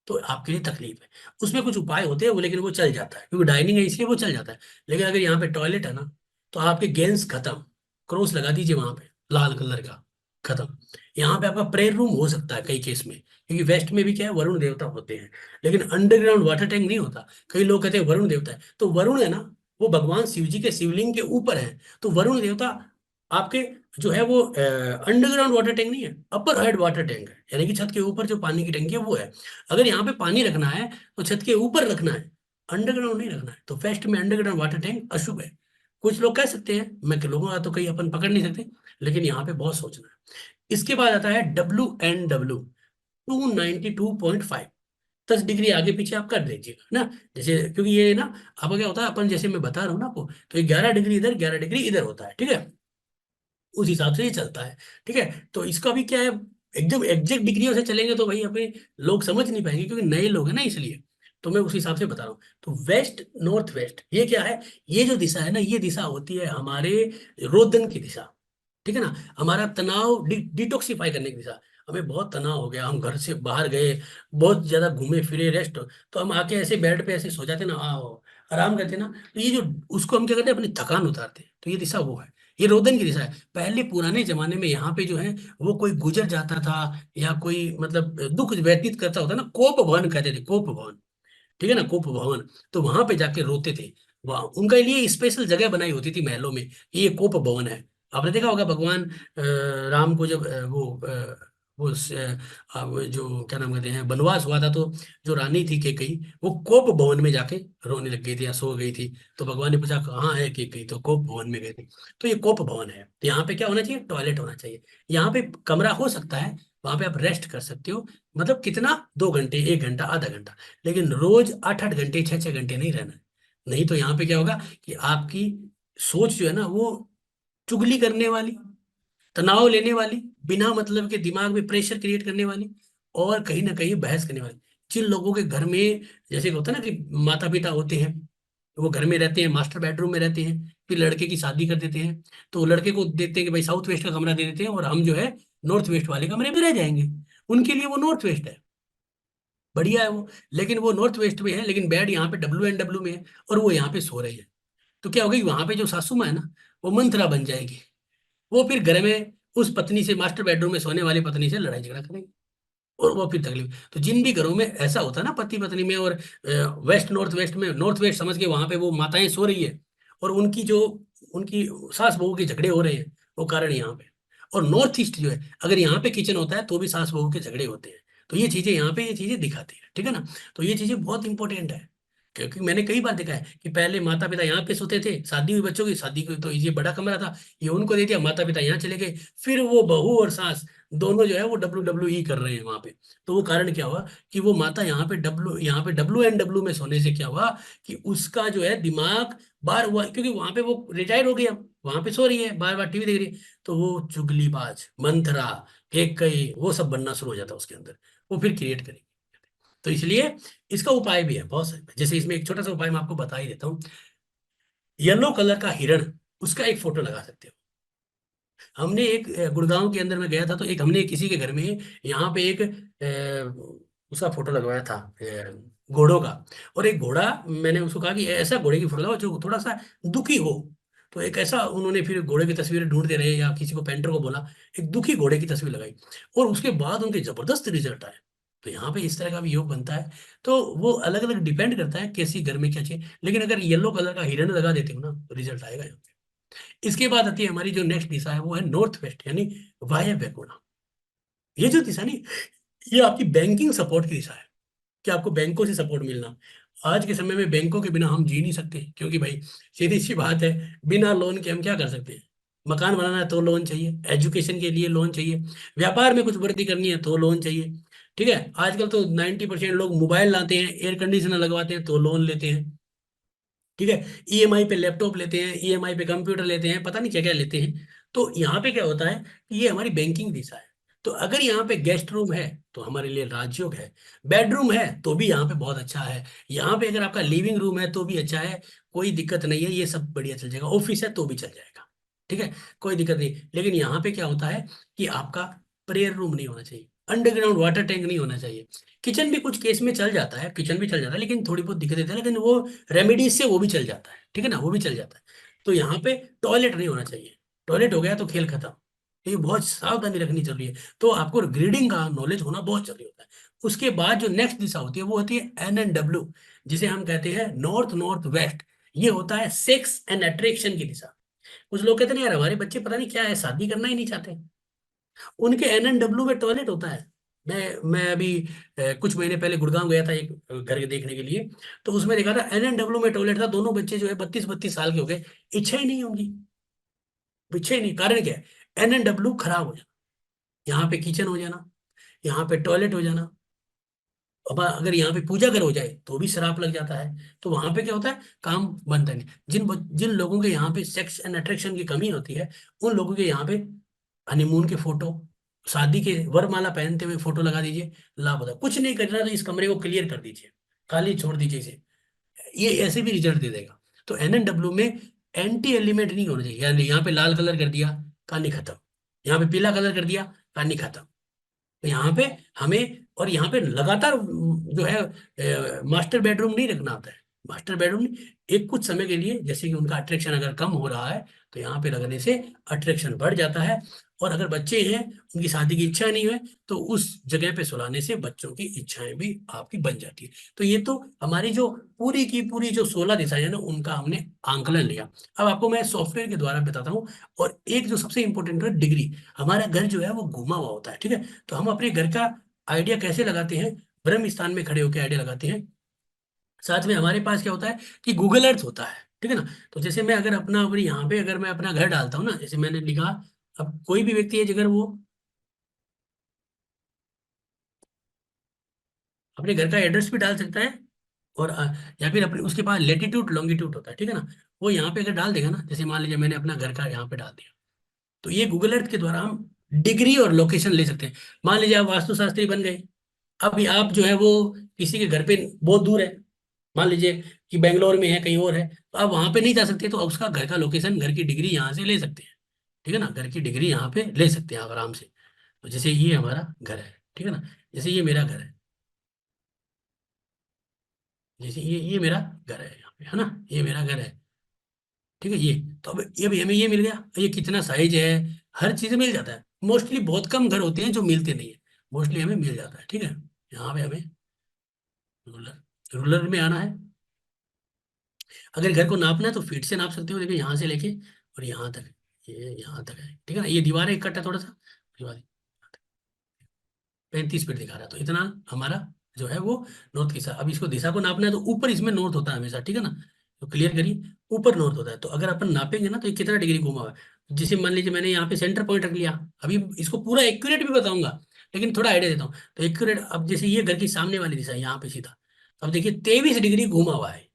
तो आपके लिए तकलीफ है, उसमें कुछ उपाय होते हैं वो, लेकिन वो चल जाता है क्योंकि डाइनिंग है इसलिए वो चल जाता है। लेकिन अगर यहाँ पे टॉयलेट है ना, तो आपके गेंस खत्म, क्रॉस लगा दीजिए वहां पे लाल कलर का, खत्म। यहाँ पे आपका प्रेयर रूम हो सकता है कई केस में, क्योंकि वेस्ट में भी क्या है, वरुण देवता होते हैं, लेकिन अंडरग्राउंड वाटर टैंक नहीं होता। कई लोग कहते हैं वरुण देवता है, तो वरुण है ना, वो भगवान शिव जी के शिवलिंग के ऊपर है। तो वरुण देवता आपके जो है वो अंडरग्राउंड वाटर टैंक नहीं है, अपर हेड वाटर टैंक है, यानी कि छत के ऊपर जो पानी की टंकी है वो है। अगर यहाँ पे पानी रखना है तो छत के ऊपर रखना है, अंडरग्राउंड नहीं रखना है। तो वेस्ट में अंडरग्राउंड वाटर टैंक अशुभ है, कुछ लोग कह सकते हैं, मैं के लोगों का तो कहीं अपन पकड़ नहीं सकते, लेकिन यहाँ पे बहुत सोचना है। इसके बाद आता है WNW 292.5, 10 डिग्री आगे पीछे आप कर दीजिएगा ना, जैसे क्योंकि ये ना, अब क्या होता है, अपन जैसे मैं बता रहा हूँ ना आपको, तो ये 11 डिग्री इधर, 11 डिग्री इधर होता है। ठीक है, उस हिसाब से ये चलता है। ठीक है, तो इसका भी क्या है, एकदम एग्जैक्ट डिग्रियों से चलेंगे तो भाई अभी लोग समझ नहीं पाएंगे, क्योंकि नए लोग हैं ना, इसलिए तो मैं उस हिसाब से बता रहा हूँ। तो वेस्ट नॉर्थ वेस्ट ये क्या है, ये जो दिशा है ना, ये दिशा होती है हमारे रोदन की दिशा। ठीक है ना, हमारा तनाव डिटॉक्सिफाई करने की दिशा। हमें बहुत तनाव हो गया, हम घर से बाहर गए, बहुत ज्यादा घूमे फिरे, रेस्ट, तो हम आके ऐसे बेड पे ऐसे सो जाते ना, आओ आराम करते ना, तो ये जो, उसको हम क्या करते हैं, अपनी थकान उतारते हैं। तो ये दिशा वो है, ये रोदन की दिशा है। पहले पुराने जमाने में यहाँ पे जो है वो कोई गुजर जाता था, या कोई मतलब दुख व्यतीत करता होता ना, कोप भवन कहते थे, कोप भवन। ठीक है ना, कोप भवन, तो वहां पे जाके रोते थे। वहां उनके लिए स्पेशल जगह बनाई होती थी महलों में, ये कोप भवन है। आपने देखा होगा भगवान राम को जब वो जो क्या नाम कहते हैं, वनवास हुआ था, तो जो रानी थी केकई, वो कोप भवन में जाके रोने लग गई थी या सो गई थी। तो भगवान ने पूछा कहाँ है केकई, तो कोप भवन में गई थी। तो ये कोप भवन है, तो यहाँ पे क्या होना चाहिए, टॉयलेट होना चाहिए। यहाँ पे कमरा हो सकता है, वहां पे आप रेस्ट कर सकते हो, मतलब कितना, 2 घंटे, 1 घंटा, आधा घंटा, लेकिन रोज 8-8 घंटे, 6-6 घंटे नहीं रहना है। नहीं तो यहाँ पे क्या होगा कि आपकी सोच जो है ना वो चुगली करने वाली, तनाव लेने वाली, बिना मतलब के दिमाग में प्रेशर क्रिएट करने वाली, और कहीं ना कहीं बहस करने वाली। जिन लोगों के घर में, जैसे कि होता है ना कि माता पिता होते हैं, वो घर में रहते हैं, मास्टर बेडरूम में रहते हैं, फिर लड़के की शादी कर देते हैं, तो लड़के को देखते हैं कि भाई साउथ वेस्ट का कमरा दे देते हैं, और हम जो है नॉर्थ वेस्ट वाले कमरे में रह जाएंगे। उनके लिए वो नॉर्थ वेस्ट है, बढ़िया है वो, लेकिन वो नॉर्थ वेस्ट में है, लेकिन बेड यहाँ पे WNW में है, और वो यहाँ पे सो रही है। तो क्या होगा कि वहां पे जो सासू माँ है ना, वो मंथरा बन जाएगी, वो फिर घर में उस पत्नी से, मास्टर बेडरूम में सोने वाली पत्नी से लड़ाई झगड़ा करेंगे, और वो फिर तकलीफ। तो जिन भी घरों में ऐसा होता है ना पति पत्नी में, और वेस्ट नॉर्थ वेस्ट में, नॉर्थ वेस्ट समझ के वहां पे वो माताएं सो रही है, और उनकी जो, उनकी सास बहू के झगड़े हो रहे हैं, वो कारण यहाँ पे। और नॉर्थ ईस्ट जो है, अगर यहाँ पे किचन होता है तो भी सास बहू के झगड़े होते हैं। तो ये चीजें यहाँ पे, ये चीजें दिखाती है। ठीक है ना, तो ये चीजें बहुत इंपॉर्टेंट है। क्योंकि मैंने कई बार देखा है कि पहले माता पिता यहाँ पे सोते थे, शादी हुई बच्चों की, शादी की तो ये बड़ा कमरा था, ये उनको दे दिया, माता पिता यहाँ चले गए, फिर वो बहू और सास दोनों जो है वो WWE कर रहे हैं वहां पे। तो वो कारण क्या हुआ कि वो माता यहाँ पे WNW में सोने से क्या हुआ कि उसका जो है दिमाग बार हुआ, क्योंकि वहां पे वो रिटायर हो गई, अब वहां पे सो रही है, बार बार टीवी देख रही है, तो वो चुगलीबाज, मंथरा, केकई, वो सब बनना शुरू हो जाता है उसके अंदर, वो फिर क्रिएट करेगी। तो इसलिए इसका उपाय भी है बहुत सारे, जैसे इसमें एक छोटा सा उपाय मैं आपको बता ही देता हूँ। येलो कलर का हिरण, उसका एक फोटो लगा सकते हो। हमने एक गुड़गांव के अंदर में गया था, तो एक हमने किसी के घर में यहाँ पे एक उसका फोटो लगवाया था, घोड़ों का। और एक घोड़ा, मैंने उसको कहा कि ऐसा घोड़े की फोटो लगाओ जो थोड़ा सा दुखी हो। तो एक ऐसा उन्होंने फिर घोड़े की तस्वीरें ढूंढते रहे, या किसी को पेंटर को बोला, एक दुखी घोड़े की तस्वीर लगाई, और उसके बाद उनके जबरदस्त रिजल्ट आए। तो यहाँ पे इस तरह का भी योग बनता है। तो वो अलग अलग डिपेंड करता है कैसी घर में क्या चाहिए, लेकिन अगर येलो कलर का हिरन लगा देते हो ना तो रिजल्ट आएगा यहाँ पे। इसके बाद आती है हमारी जो नेक्स्ट दिशा है, वो है नॉर्थ वेस्ट, यानी वायव्य कोण। ये जो दिशा नहीं, ये आपकी बैंकिंग सपोर्ट की दिशा है, कि आपको बैंकों से सपोर्ट मिलना। आज के समय में बैंकों के बिना हम जी नहीं सकते, क्योंकि भाई सीधी सी बात है, बिना लोन के हम क्या कर सकते हैं। मकान बनाना है तो लोन चाहिए, एजुकेशन के लिए लोन चाहिए, व्यापार में कुछ वृद्धि करनी है तो लोन चाहिए। ठीक है, आजकल तो 90% लोग मोबाइल लाते हैं, एयर कंडीशनर लगवाते हैं तो लोन लेते हैं। ठीक है, ईएमआई पे लैपटॉप लेते हैं, ईएमआई पे कंप्यूटर लेते हैं, पता नहीं क्या क्या लेते हैं। तो यहाँ पे क्या होता है कि ये हमारी बैंकिंग दिशा है। तो अगर यहाँ पे गेस्ट रूम है तो हमारे लिए राजयोग है, बेडरूम है तो भी यहाँ पे बहुत अच्छा है, यहाँ पे अगर आपका लिविंग रूम है तो भी अच्छा है, कोई दिक्कत नहीं है, ये सब बढ़िया चल जाएगा, ऑफिस है तो भी चल जाएगा। ठीक है, कोई दिक्कत नहीं। लेकिन यहाँ पे क्या होता है कि आपका प्रेयर रूम नहीं होना चाहिए, अंडरग्राउंड वाटर टैंक नहीं होना चाहिए। किचन भी कुछ केस में चल जाता है, किचन भी चल जाता है, लेकिन थोड़ी बहुत दिक्कत है, लेकिन वो रेमेडीज से वो भी चल जाता है, ठीक है ना, वो भी चल जाता है। तो यहाँ पे टॉयलेट नहीं होना चाहिए, टॉयलेट हो गया तो खेल खत्म। ये बहुत सावधानी रखनी जरूरी है। तो आपको ग्रीडिंग का नॉलेज होना बहुत जरूरी होता है। उसके बाद जो नेक्स्ट दिशा होती है वो होती है NNW, जिसे हम कहते हैं नॉर्थ नॉर्थ वेस्ट। ये होता है सेक्स एंड अट्रैक्शन की दिशा। कुछ लोग कहते हैं यार हमारे बच्चे पता नहीं क्या है, शादी करना ही नहीं चाहते, उनके NNW में टॉयलेट होता है। मैं अभी कुछ महीने पहले गुड़गांव गया था एक घर देखने के लिए, तो उसमें देखा था NNW में टॉयलेट था, दोनों बच्चे जो है 32-32 साल के हो गए, इच्छा ही नहीं है उनकी, इच्छा ही नहीं। कारण क्या है, NNW खराब हो जाना, यहाँ पे किचन हो जाना, यहाँ पे टॉयलेट हो जाना। अब अगर यहाँ पे पूजा घर हो जाए तो भी श्राप लग जाता है। तो वहां पे क्या होता है, काम बनता नहीं। जिन लोगों के यहाँ पे सेक्स एंड अट्रैक्शन की कमी होती है, उन लोगों के यहाँ पे हनीमून के फोटो, शादी के वरमाला पहनते हुए फोटो लगा दीजिए, लाभ होता है। कुछ नहीं करना तो इस कमरे को क्लियर कर दीजिए, खाली छोड़ दीजिए इसे, ये ऐसे भी रिजल्ट दे देगा। तो NNW में एंटी एलिमेंट नहीं होना चाहिए, यानी यहाँ पे लाल कलर कर दिया, कहानी खत्म, यहाँ पे पीला कलर कर दिया, कहानी खत्म। तो यहाँ पे हमें, और यहाँ पे लगातार जो है मास्टर बेडरूम नहीं रखना होता है। मास्टर बेडरूम एक कुछ समय के लिए, जैसे कि उनका अट्रैक्शन अगर कम हो रहा है तो यहाँ पे लगने से अट्रैक्शन बढ़ जाता है। और अगर बच्चे हैं, उनकी शादी की इच्छा नहीं है, तो उस जगह पे सुलाने से बच्चों की इच्छाएं भी आपकी बन जाती है। तो ये तो हमारी जो पूरी की पूरी जो 16 दिशाएं हैं ना, उनका हमने आंकलन लिया। अब आपको मैं सॉफ्टवेयर के द्वारा बताता हूँ। और एक जो सबसे इंपॉर्टेंट है, डिग्री। हमारा घर जो है वो घुमा हुआ होता है, ठीक है। तो हम अपने घर का आइडिया कैसे लगाते हैं, ब्रह्म स्थान में खड़े होकर आइडिया लगाते हैं। साथ में हमारे पास क्या होता है कि गूगल अर्थ होता है, ठीक है ना। तो जैसे मैं अगर अपने यहाँ पे अगर मैं अपना घर डालता हूँ ना, जैसे मैंने लिखा, अब कोई भी व्यक्ति है अगर वो अपने घर का एड्रेस भी डाल सकता है, और या फिर अपने उसके पास लेटीट्यूड लॉन्गिट्यूड होता है, ठीक है ना। वो यहाँ पे अगर डाल देगा ना, जैसे मान लीजिए मैंने अपना घर का यहाँ पे डाल दिया, तो ये गूगल अर्थ के द्वारा हम डिग्री और लोकेशन ले सकते हैं। मान लीजिए आप वास्तुशास्त्री बन गए, अब आप जो है वो किसी के घर पे बहुत दूर है, मान लीजिए कि बेंगलोर में है, कहीं और है, तो आप वहां पे नहीं जा सकते, तो आप उसका घर का लोकेशन, घर की डिग्री यहाँ से ले सकते हैं। ठीक है ना, घर की डिग्री यहाँ पे ले सकते हैं आप आराम से। तो जैसे ये हमारा घर है, ठीक है ना, जैसे ये मेरा घर है, जैसे ये मेरा घर है यहाँ पे, है ना, ये मेरा घर है। ठीक है, ये तो अब ये भी हमें ये मिल गया, ये कितना साइज है, हर चीज मिल जाता है। मोस्टली बहुत कम घर होते हैं जो मिलते नहीं है, मोस्टली हमें मिल जाता है। ठीक है, यहाँ पे हमें रूलर रूलर में आना है। अगर घर को नापना है तो फीट से नाप सकते हो, देखिए यहाँ से लेके और यहाँ तक, ये यहाँ तक है, ठीक है ना। ये दीवार है, एक कट है थोड़ा सा, दीवार 35 फीट दिखा रहा है, तो इतना हमारा जो है वो नॉर्थ की दिशा। अब इसको दिशा को नापना है तो ऊपर इसमें नॉर्थ होता है हमेशा, ठीक है ना। तो क्लियर करिए, ऊपर नॉर्थ होता है। तो अगर अपन नापेंगे ना तो ये कितना डिग्री घुमा हुआ है, जैसे मान लीजिए मैंने यहाँ पे सेंटर पॉइंट रख लिया। अभी इसको पूरा एक्यूरेट भी बताऊंगा, लेकिन थोड़ा आइडिया देता हूँ। तो एक्यूरेट, अब जैसे ये घर की सामने वाली दिशा है यहाँ पे सीधा, अब देखिए 23 डिग्री घुमा हुआ है।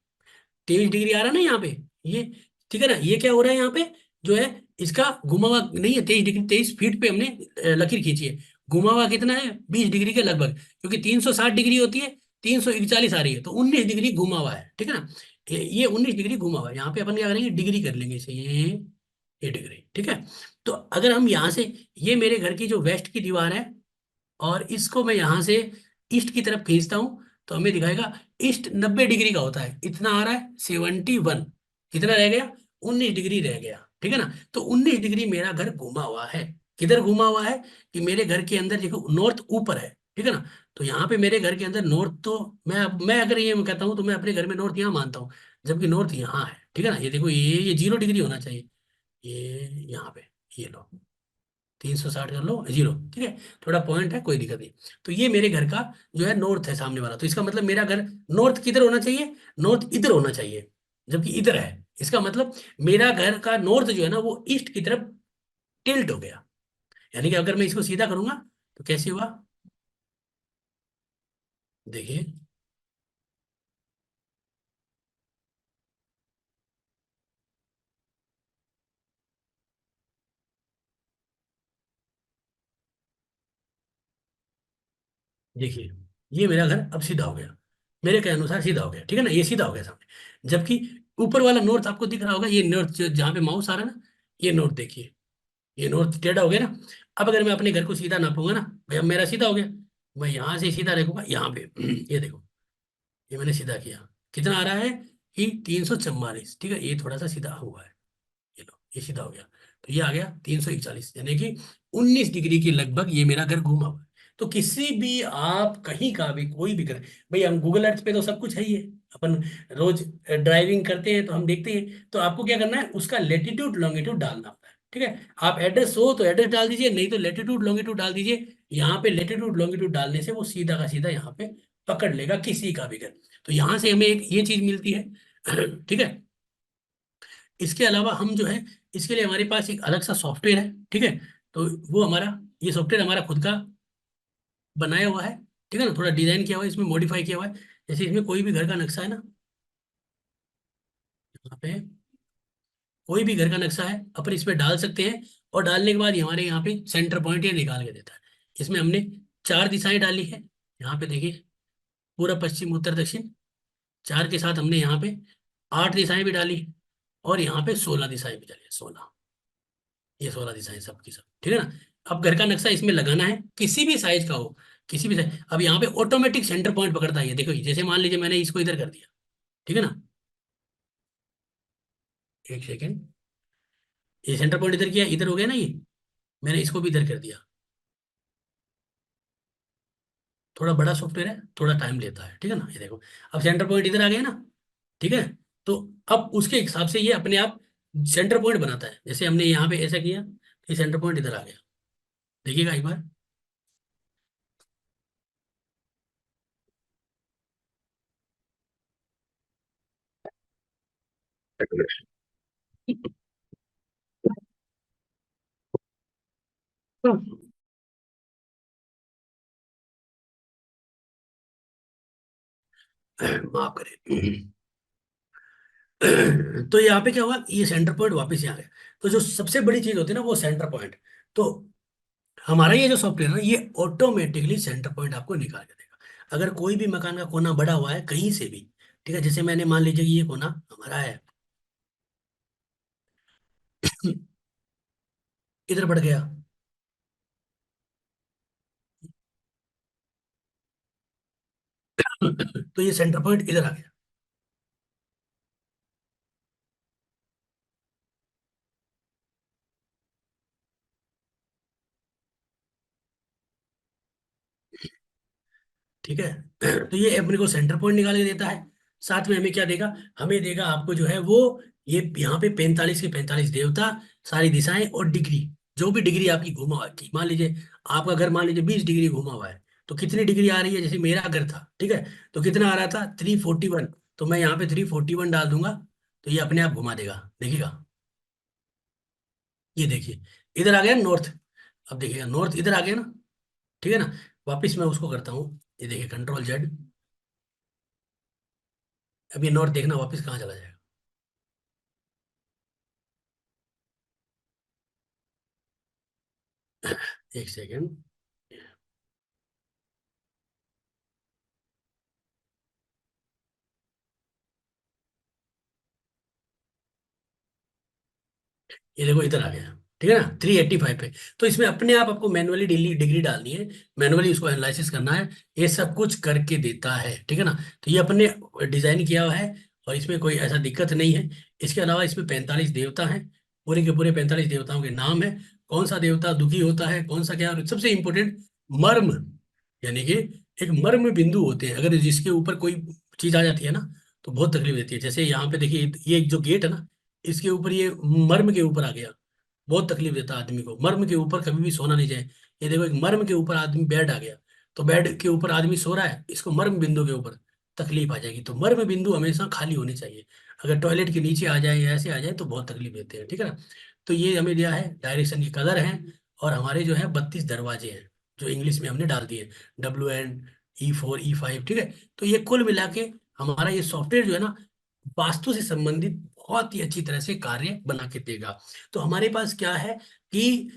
23 डिग्री आ रहा है ना यहाँ पे, ये ठीक है ना। ये क्या हो रहा है यहाँ पे, जो है इसका घुमा हुआ नहीं है 23 डिग्री, 23 फीट पे हमने लकीर खींची है। घुमा हुआ कितना है, 20 डिग्री के लगभग, क्योंकि 360 डिग्री होती है, 341 आ रही है, तो 19 डिग्री घुमा हुआ है, ठीक है ना। ये 19 डिग्री घुमा हुआ है। यहाँ पे अपन क्या करेंगे, डिग्री कर लेंगे इसे, ये डिग्री, ठीक है। तो अगर हम यहाँ से, ये मेरे घर की जो वेस्ट की दीवार है, और इसको मैं यहां से ईस्ट की तरफ खींचता हूं, तो हमें दिखाएगा ईस्ट 90 डिग्री का होता है। इतना आ रहा है 71, कितना रह गया, 19 डिग्री रह गया, ठीक है ना। तो 19 डिग्री मेरा घर घुमा हुआ है। किधर घुमा हुआ है, कि मेरे घर के अंदर देखो नॉर्थ ऊपर है, ठीक है ना। तो यहाँ पे मेरे घर के अंदर नॉर्थ, तो मैं अगर ये कहता हूँ तो मैं अपने घर में नॉर्थ यहाँ मानता हूँ, जबकि नॉर्थ यहाँ है, ठीक है ना। ये देखो, ये 0 डिग्री होना चाहिए, ये यहाँ पे, ये लो 360 कर लो, जीरो, ठीक है। थोड़ा पॉइंट है, कोई दिक्कत नहीं। तो ये मेरे घर का जो है नॉर्थ है सामने वाला, तो इसका मतलब मेरा घर नॉर्थ किधर होना चाहिए, नॉर्थ इधर होना चाहिए, जबकि इधर है। इसका मतलब मेरा घर का नॉर्थ जो है ना वो ईस्ट की तरफ टिल्ट हो गया। यानी कि अगर मैं इसको सीधा करूंगा तो कैसे हुआ, देखिए। देखिए, ये मेरा घर अब सीधा हो गया, मेरे के अनुसार सीधा हो गया, ठीक है ना। ये सीधा हो गया सामने, जबकि ऊपर वाला नॉर्थ आपको दिख रहा होगा, ये नॉर्थ जहाँ पे माउस आ रहा है ना, ये नॉर्थ देखिए, ये नॉर्थ टेढ़ा हो गया ना। अब अगर मैं अपने घर को सीधा नापूंगा ना, भाई अब मेरा सीधा हो गया, मैं यहाँ से सीधा रखूंगा यहाँ पे ये देखो, ये मैंने सीधा किया, कितना आ रहा है कि 344, ठीक है। ये थोड़ा सा सीधा हुआ है, ये लो, ये सीधा हो गया, तो ये आ गया 341, यानी कि 19 डिग्री के लगभग ये मेरा घर घूमा हुआ है। तो किसी भी, आप कहीं का भी कोई भी कर, भाई हम गूगल अर्थ पे तो सब कुछ है ही है, अपन रोज ड्राइविंग करते हैं तो हम देखते हैं, तो आपको क्या करना है, उसका लेटीट्यूड लॉन्गिट्यूड डालना होता है, ठीक है। आप एड्रेस हो तो एड्रेस डाल दीजिए, नहीं तो लेटीट्यूड लॉन्गिट्यूड डाल दीजिए। यहाँ पे लेटीट्यूड लॉन्गिट्यूड डालने से वो सीधा का सीधा यहाँ पे पकड़ लेगा किसी का भी घर। तो यहाँ से हमें एक ये चीज मिलती है ठीक है। इसके अलावा हम जो है, इसके लिए हमारे पास एक अलग सा सॉफ्टवेयर है, ठीक है। तो वो हमारा, ये सॉफ्टवेयर हमारा खुद का बनाया हुआ है, ठीक है ना। थोड़ा डिजाइन किया हुआ है, इसमें मॉडिफाई किया हुआ है। जैसे इसमें कोई भी घर का नक्शा है ना, यहाँ पे कोई भी घर का नक्शा है अपन इसमें डाल सकते हैं, और डालने के बाद ये हमारे यहाँ पे सेंटर पॉइंट ये निकाल के देता है। इसमें हमने 4 दिशाएं डाली है, यहाँ पे देखिए, पूरा पश्चिम उत्तर दक्षिण, 4 के साथ हमने यहाँ पे 8 दिशाएं भी डाली, और यहाँ पे 16 दिशाएं भी डाली है, 16, ये 16 दिशाएं सब की सब, ठीक है ना। अब घर का नक्शा इसमें लगाना है, किसी भी साइज का हो, किसी भी साइज। अब यहाँ पे ऑटोमेटिक सेंटर पॉइंट पकड़ता है, ये देखो, जैसे मान लीजिए मैंने इसको इधर कर दिया, ठीक है ना। एक सेकेंड, ये सेंटर पॉइंट इधर किया, इधर हो गया ना ये, मैंने इसको भी इधर कर दिया। थोड़ा बड़ा सॉफ्टवेयर है, थोड़ा टाइम लेता है, ठीक है ना। ये देखो, अब सेंटर पॉइंट इधर आ गया ना, ठीक है। तो अब उसके हिसाब से ये अपने आप सेंटर पॉइंट बनाता है। जैसे हमने यहाँ पे ऐसा किया, ये सेंटर पॉइंट इधर आ गया, देखिएगा एक बार। माफ करें तो यहाँ पे क्या हुआ, ये सेंटर पॉइंट वापस यहाँ आ गया। तो जो सबसे बड़ी चीज होती है ना वो सेंटर पॉइंट। तो हमारा ये जो सॉफ्टवेयर है ना, ये ऑटोमेटिकली सेंटर पॉइंट आपको निकाल के देगा। अगर कोई भी मकान का कोना बड़ा हुआ है कहीं से भी, ठीक है, जैसे मैंने मान लीजिए कि ये कोना हमारा है इधर बढ़ गया, तो ये सेंटर पॉइंट इधर आ गया, ठीक है। तो ये अपने को सेंटर पॉइंट निकाल के देता है। साथ में हमें क्या देगा, हमें देगा आपको जो है वो, ये यहाँ पे 45 के 45 देवता, सारी दिशाएं और डिग्री, जो भी डिग्री आपकी घुमा हुआ है, मान लीजिए आपका घर मान लीजिए 20 डिग्री घुमा हुआ है, तो कितनी डिग्री आ रही है, जैसे मेरा घर था, ठीक है, तो कितना आ रहा था 341, तो मैं यहाँ पे 341 डाल दूंगा, तो ये अपने आप घुमा देगा, देखिएगा। ये देखिए, इधर आ गया नॉर्थ। अब देखिएगा नॉर्थ इधर आ गया ना, ठीक है ना। वापिस मैं उसको करता हूँ, ये देखिए Ctrl Z। अब ये नॉर्थ देखना वापिस कहाँ चला जाएगा। एक सेकेंड। ये देखो इधर आ गया, ठीक है ना, 385 पे। तो इसमें अपने आप आपको मैनुअली डिग्री डिग्री डालनी है, मैनुअली इसको एनालिसिस करना है, ये सब कुछ करके देता है, ठीक है ना। तो ये अपने डिजाइन किया हुआ है, और इसमें कोई ऐसा दिक्कत नहीं है। इसके अलावा इसमें 45 देवता हैं, पूरे के पूरे 45 देवताओं के नाम है, कौन सा देवता दुखी होता है, कौन सा क्या, और सबसे इंपॉर्टेंट मर्म, यानी कि एक मर्म बिंदु होते हैं, अगर जिसके ऊपर कोई चीज आ जाती है ना, तो बहुत तकलीफ देती है। जैसे यहाँ पे देखिए, ये जो गेट है ना, इसके ऊपर ये मर्म के ऊपर आ गया, बहुत तकलीफ देता है आदमी को। मर्म के ऊपर कभी भी सोना नहीं चाहिए। ये देखो, एक मर्म के ऊपर आदमी, बेड आ गया, तो बेड के ऊपर आदमी सो रहा है, इसको मर्म बिंदु के ऊपर तकलीफ आ जाएगी। तो मर्म बिंदु हमेशा खाली होनी चाहिए। अगर टॉयलेट के नीचे आ जाए या ऐसे आ जाए तो बहुत तकलीफ देते हैं, ठीक है ना। तो ये हमें दिया है, डायरेक्शन के कलर हैं, और हमारे जो है 32 दरवाजे हैं, जो इंग्लिश में हमने डाल दिए, WN E4 E5, ठीक है। तो ये कुल मिला के हमारा ये सॉफ्टवेयर जो है ना, वास्तु से संबंधित बहुत ही अच्छी तरह से कार्य बना के देगा। तो हमारे पास क्या है कि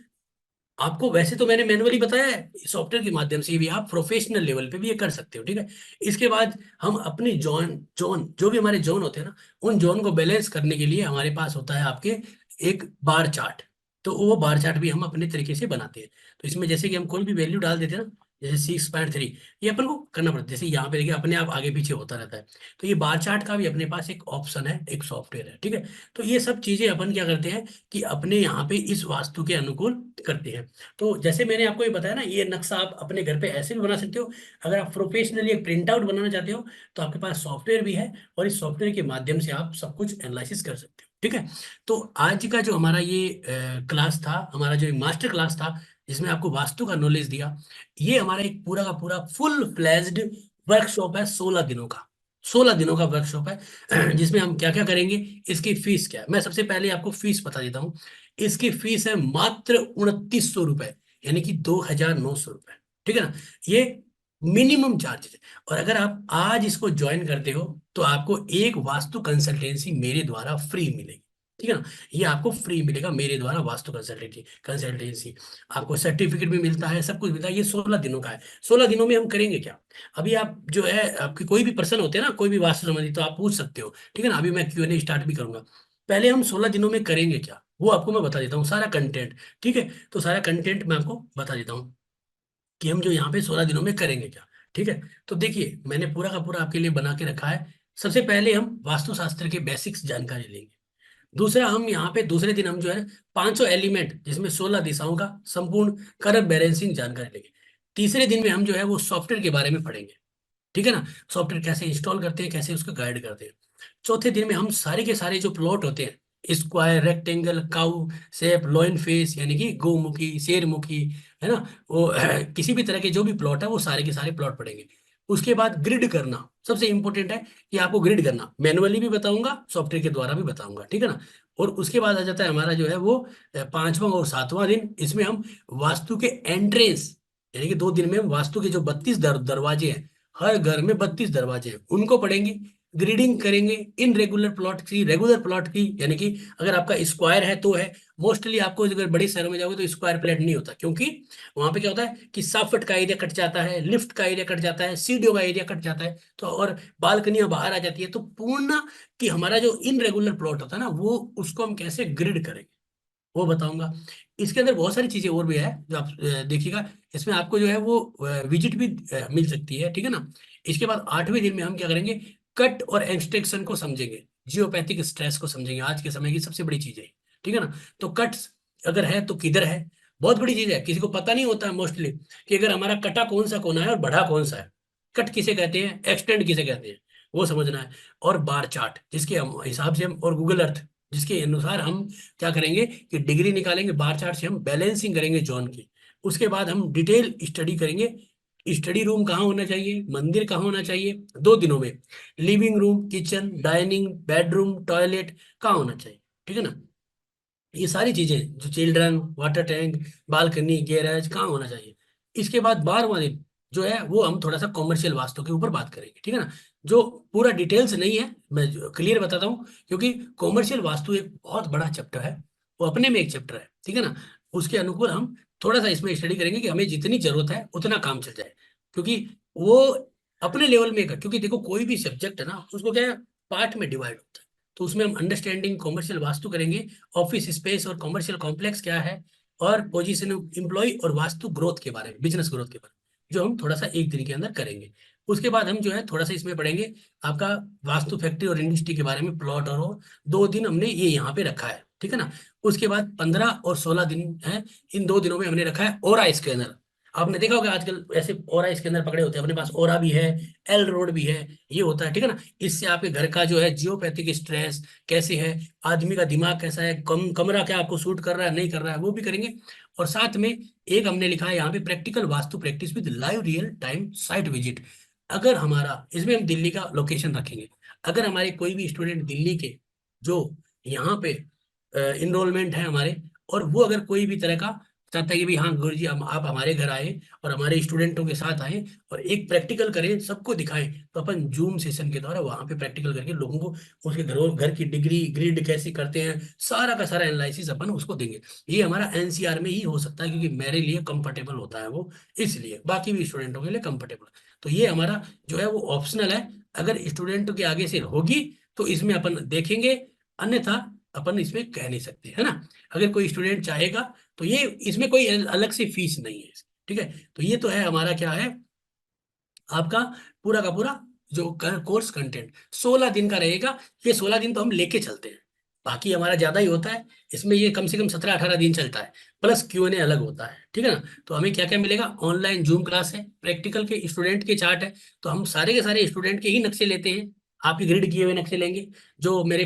आपको वैसे तो मैंने मैनुअली बताया है, सॉफ्टवेयर के माध्यम से भी आप प्रोफेशनल लेवल पे भी ये कर सकते हो, ठीक है। इसके बाद हम अपनी जोन जोन जो भी हमारे जोन होते हैं ना, उन जोन को बैलेंस करने के लिए हमारे पास होता है आपके एक बार चार्ट। तो वो बार चार्ट भी हम अपने तरीके से बनाते हैं। तो इसमें जैसे कि हम कोई भी वैल्यू डाल देते हैं ना, जैसे 6.3, ये अपन को करना पड़ता है। जैसे यहाँ पे देखिए अपने आप आगे पीछे होता रहता है। तो ये बार चार्ट का भी अपने पास एक ऑप्शन है, एक सॉफ्टवेयर है, ठीक है। तो ये सब चीजें अपन क्या करते हैं कि अपने यहाँ पे इस वास्तु के अनुकूल करते हैं। तो जैसे मैंने आपको ये बताया ना, ये नक्शा आप अपने घर पे ऐसे भी बना सकते हो। अगर आप प्रोफेशनली एक प्रिंट आउट बनाना चाहते हो, तो आपके पास सॉफ्टवेयर भी है, और इस सॉफ्टवेयर के माध्यम से आप सब कुछ एनालिसिस कर सकते हो, ठीक है। तो आज का जो हमारा ये क्लास था, हमारा जो मास्टर क्लास था, जिसमें आपको वास्तु का नॉलेज दिया, ये हमारा एक पूरा का पूरा फुल फ्लैज्ड वर्कशॉप है, 16 दिनों का। 16 दिनों का वर्कशॉप है, जिसमें हम क्या क्या करेंगे। इसकी फीस क्या है, मैं सबसे पहले आपको फीस बता देता हूँ। इसकी फीस है मात्र 2900 रुपए, यानी कि 2900 रुपए, ठीक है ना। ये मिनिमम चार्जेस है। और अगर आप आज इसको ज्वाइन करते हो, तो आपको एक वास्तु कंसल्टेंसी मेरे द्वारा फ्री मिलेगी, ठीक है ना। ये आपको फ्री मिलेगा मेरे द्वारा, वास्तु कंसल्टेंसी। आपको सर्टिफिकेट भी मिलता है, सब कुछ मिलता है। ये 16 दिनों का है। 16 दिनों में हम करेंगे क्या, अभी आप जो है, आपके कोई भी पर्सन होते हैं ना, कोई भी वास्तु संबंधी, तो आप पूछ सकते हो, ठीक है ना। अभी मैं Q&A स्टार्ट भी करूंगा। पहले हम 16 दिनों में करेंगे क्या, वो आपको मैं बता देता हूँ, सारा कंटेंट, ठीक है। तो सारा कंटेंट मैं आपको बता देता हूँ कि हम जो यहाँ पे 16 दिनों में करेंगे क्या, ठीक है। तो देखिए, मैंने पूरा का पूरा आपके लिए बना के रखा है। सबसे पहले हम वास्तुशास्त्र के बेसिक्स जानकारी लेंगे। दूसरा, हम यहाँ पे दूसरे दिन हम जो है 500 एलिमेंट, जिसमें 16 दिशाओं का संपूर्ण करंट बैलेंसिंग जानकारी लेंगे। तीसरे दिन में हम जो है वो सॉफ्टवेयर के बारे में पढ़ेंगे, ठीक है ना। सॉफ्टवेयर कैसे इंस्टॉल करते हैं, कैसे उसको गाइड करते हैं। चौथे दिन में हम सारे के सारे जो प्लॉट होते हैं, square, rectangle, cow shape, lion face, यानी कि गोमुखी, शेरमुखी, है ना, वो किसी भी तरह के जो भी प्लॉट है, वो सारे के सारे प्लॉट पढ़ेंगे। उसके बाद ग्रिड करना सबसे इंपॉर्टेंट है, कि आपको ग्रिड करना मैनुअली भी बताऊंगा, सॉफ्टवेयर के द्वारा भी बताऊंगा, ठीक है ना। और उसके बाद आ जाता है हमारा जो है वो पांचवा और सातवां दिन। इसमें हम वास्तु के एंट्रेंस, यानी कि 2 दिन में हम वास्तु के जो 32 दरवाजे हैं, हर घर में 32 दरवाजे हैं, उनको पढ़ेंगे। ग्रीडिंग करेंगे इन रेगुलर प्लॉट की, रेगुलर प्लॉट की, यानी कि अगर आपका स्क्वायर है तो है। मोस्टली आपको अगर बड़े शहरों में जाओगे तो स्क्वायर प्लेट नहीं होता, क्योंकि वहां पे क्या होता है कि साफट का एरिया कट जाता है, लिफ्ट का एरिया कट जाता है, सीढ़ियों का एरिया कट जाता है, तो और बालकनियां बाहर आ जाती है। तो पूर्ण कि हमारा जो इन रेगुलर प्लॉट होता है ना, वो उसको हम कैसे ग्रिड करेंगे, वो बताऊंगा। इसके अंदर बहुत सारी चीजें और भी है, जो आप देखिएगा। इसमें आपको जो है वो विजिट भी मिल सकती है, ठीक है ना। इसके बाद 8वें दिन में हम क्या करेंगे, कट और एक्सट्रैक्शन को समझेंगे, जियोपैथिक स्ट्रेस को समझेंगे, आज के समय की सबसे बड़ी चीज है, ठीक है ना। तो कट अगर है तो किधर है, बहुत बड़ी चीज है, किसी को पता नहीं होता है मोस्टली, कि अगर हमारा कटा कौन सा कोना है और बढ़ा कौन सा है, कट किसे कहते हैं, एक्सटेंड किसे कहते हैं, वो समझना है। और बार चार्ट, जिसके हम हिसाब से हम, और गूगल अर्थ, जिसके अनुसार हम क्या करेंगे कि डिग्री निकालेंगे, बार चार्ट से हम बैलेंसिंग करेंगे जोन की। उसके बाद हम डिटेल स्टडी करेंगे स्टडी रूम कहाँ होना चाहिए, मंदिर कहाँ होना चाहिए, 2 दिनों में living room, kitchen, dining, bedroom, toilet कहाँ होना चाहिए, ठीक है ना। ये सारी चीजें, जो children, water tank, balcony, garage कहाँ होना चाहिए। इसके बाद 12वां दिन जो है वो हम थोड़ा सा कॉमर्शियल वास्तु के ऊपर बात करेंगे, ठीक है ना। जो पूरा डिटेल्स नहीं है, मैं क्लियर बताता हूँ, क्योंकि कॉमर्शियल वास्तु एक बहुत बड़ा चैप्टर है, वो अपने में एक चैप्टर है, ठीक है ना। उसके अनुकूल हम थोड़ा सा इसमें स्टडी करेंगे कि हमें जितनी जरूरत है उतना काम चल जाए, क्योंकि वो अपने लेवल में क्योंकि देखो कोई भी सब्जेक्ट है ना उसको क्या है, पार्ट में डिवाइड होता है। तो उसमें हम अंडरस्टैंडिंग कॉमर्शियल वास्तु करेंगे, ऑफिस स्पेस और कॉमर्शियल कॉम्प्लेक्स क्या है, और पोजीशन ऑफ एम्प्लॉय और वास्तु ग्रोथ के बारे में, बिजनेस ग्रोथ के बारे में, जो हम थोड़ा सा एक दिन के अंदर करेंगे। उसके बाद हम जो है थोड़ा सा इसमें पढ़ेंगे आपका वास्तु फैक्ट्री और इंडस्ट्री के बारे में, प्लॉट और वो 2 दिन हमने ये यहाँ पे रखा है, ठीक है ना। उसके बाद 15 और 16 दिन है, इन 2 दिनों में हमने रखा है ओरा स्कैनर। आपने देखा होगा आजकल ऐसे ओरा स्कैनर पकड़े होते हैं अपने पास, ओरा भी है, एल रोड भी है, ये होता है, ठीक है ना। इससे आपके घर का जो है जियोपैथिक स्ट्रेस कैसे है, आदमी का दिमाग कैसा है, कमरा क्या आपको सूट कर रहा है नहीं कर रहा है, वो भी करेंगे। और साथ में एक हमने लिखा है यहाँ पे practical vastu practice with live real time site visit. अगर हमारा, इसमें हम दिल्ली का लोकेशन रखेंगे, अगर हमारे कोई भी स्टूडेंट दिल्ली के जो यहाँ पे इनरोलमेंट है हमारे, और वो अगर कोई भी तरह का चाहता है कि भाई हाँ गुरु जी हम आप हमारे घर आए और हमारे स्टूडेंटों के साथ आए और एक प्रैक्टिकल करें, सबको दिखाएं, तो अपन जूम सेशन के द्वारा वहां पे प्रैक्टिकल करके लोगों को उसके घरों घर की डिग्री ग्रिड कैसे करते हैं, सारा का सारा एनालिसिस अपन उसको देंगे। ये हमारा एनसीआर में ही हो सकता है, क्योंकि मेरे लिए कंफर्टेबल होता है वो, इसलिए बाकी भी स्टूडेंटों के लिए कंफर्टेबल। तो ये हमारा जो है वो ऑप्शनल है, अगर स्टूडेंट के आगे से होगी तो इसमें अपन देखेंगे, अन्यथा अपन इसमें कह नहीं सकते, है ना। अगर कोई स्टूडेंट चाहेगा तो ये, इसमें कोई अलग से फीस नहीं है, ठीक है। तो ये तो है हमारा क्या है, आपका पूरा का पूरा जो कोर्स कंटेंट 16 दिन का रहेगा। ये 16 दिन तो हम लेके चलते हैं, बाकी हमारा ज्यादा ही होता है, इसमें ये कम से कम 17-18 दिन चलता है, प्लस Q&A अलग होता है, ठीक है ना। तो हमें क्या क्या मिलेगा, ऑनलाइन जूम क्लास है, प्रैक्टिकल के स्टूडेंट के चार्ट है, तो हम सारे के सारे स्टूडेंट के ही नक्शे लेते हैं, आपके ग्रिड किए हुए नक्शे लेंगे, जो मेरे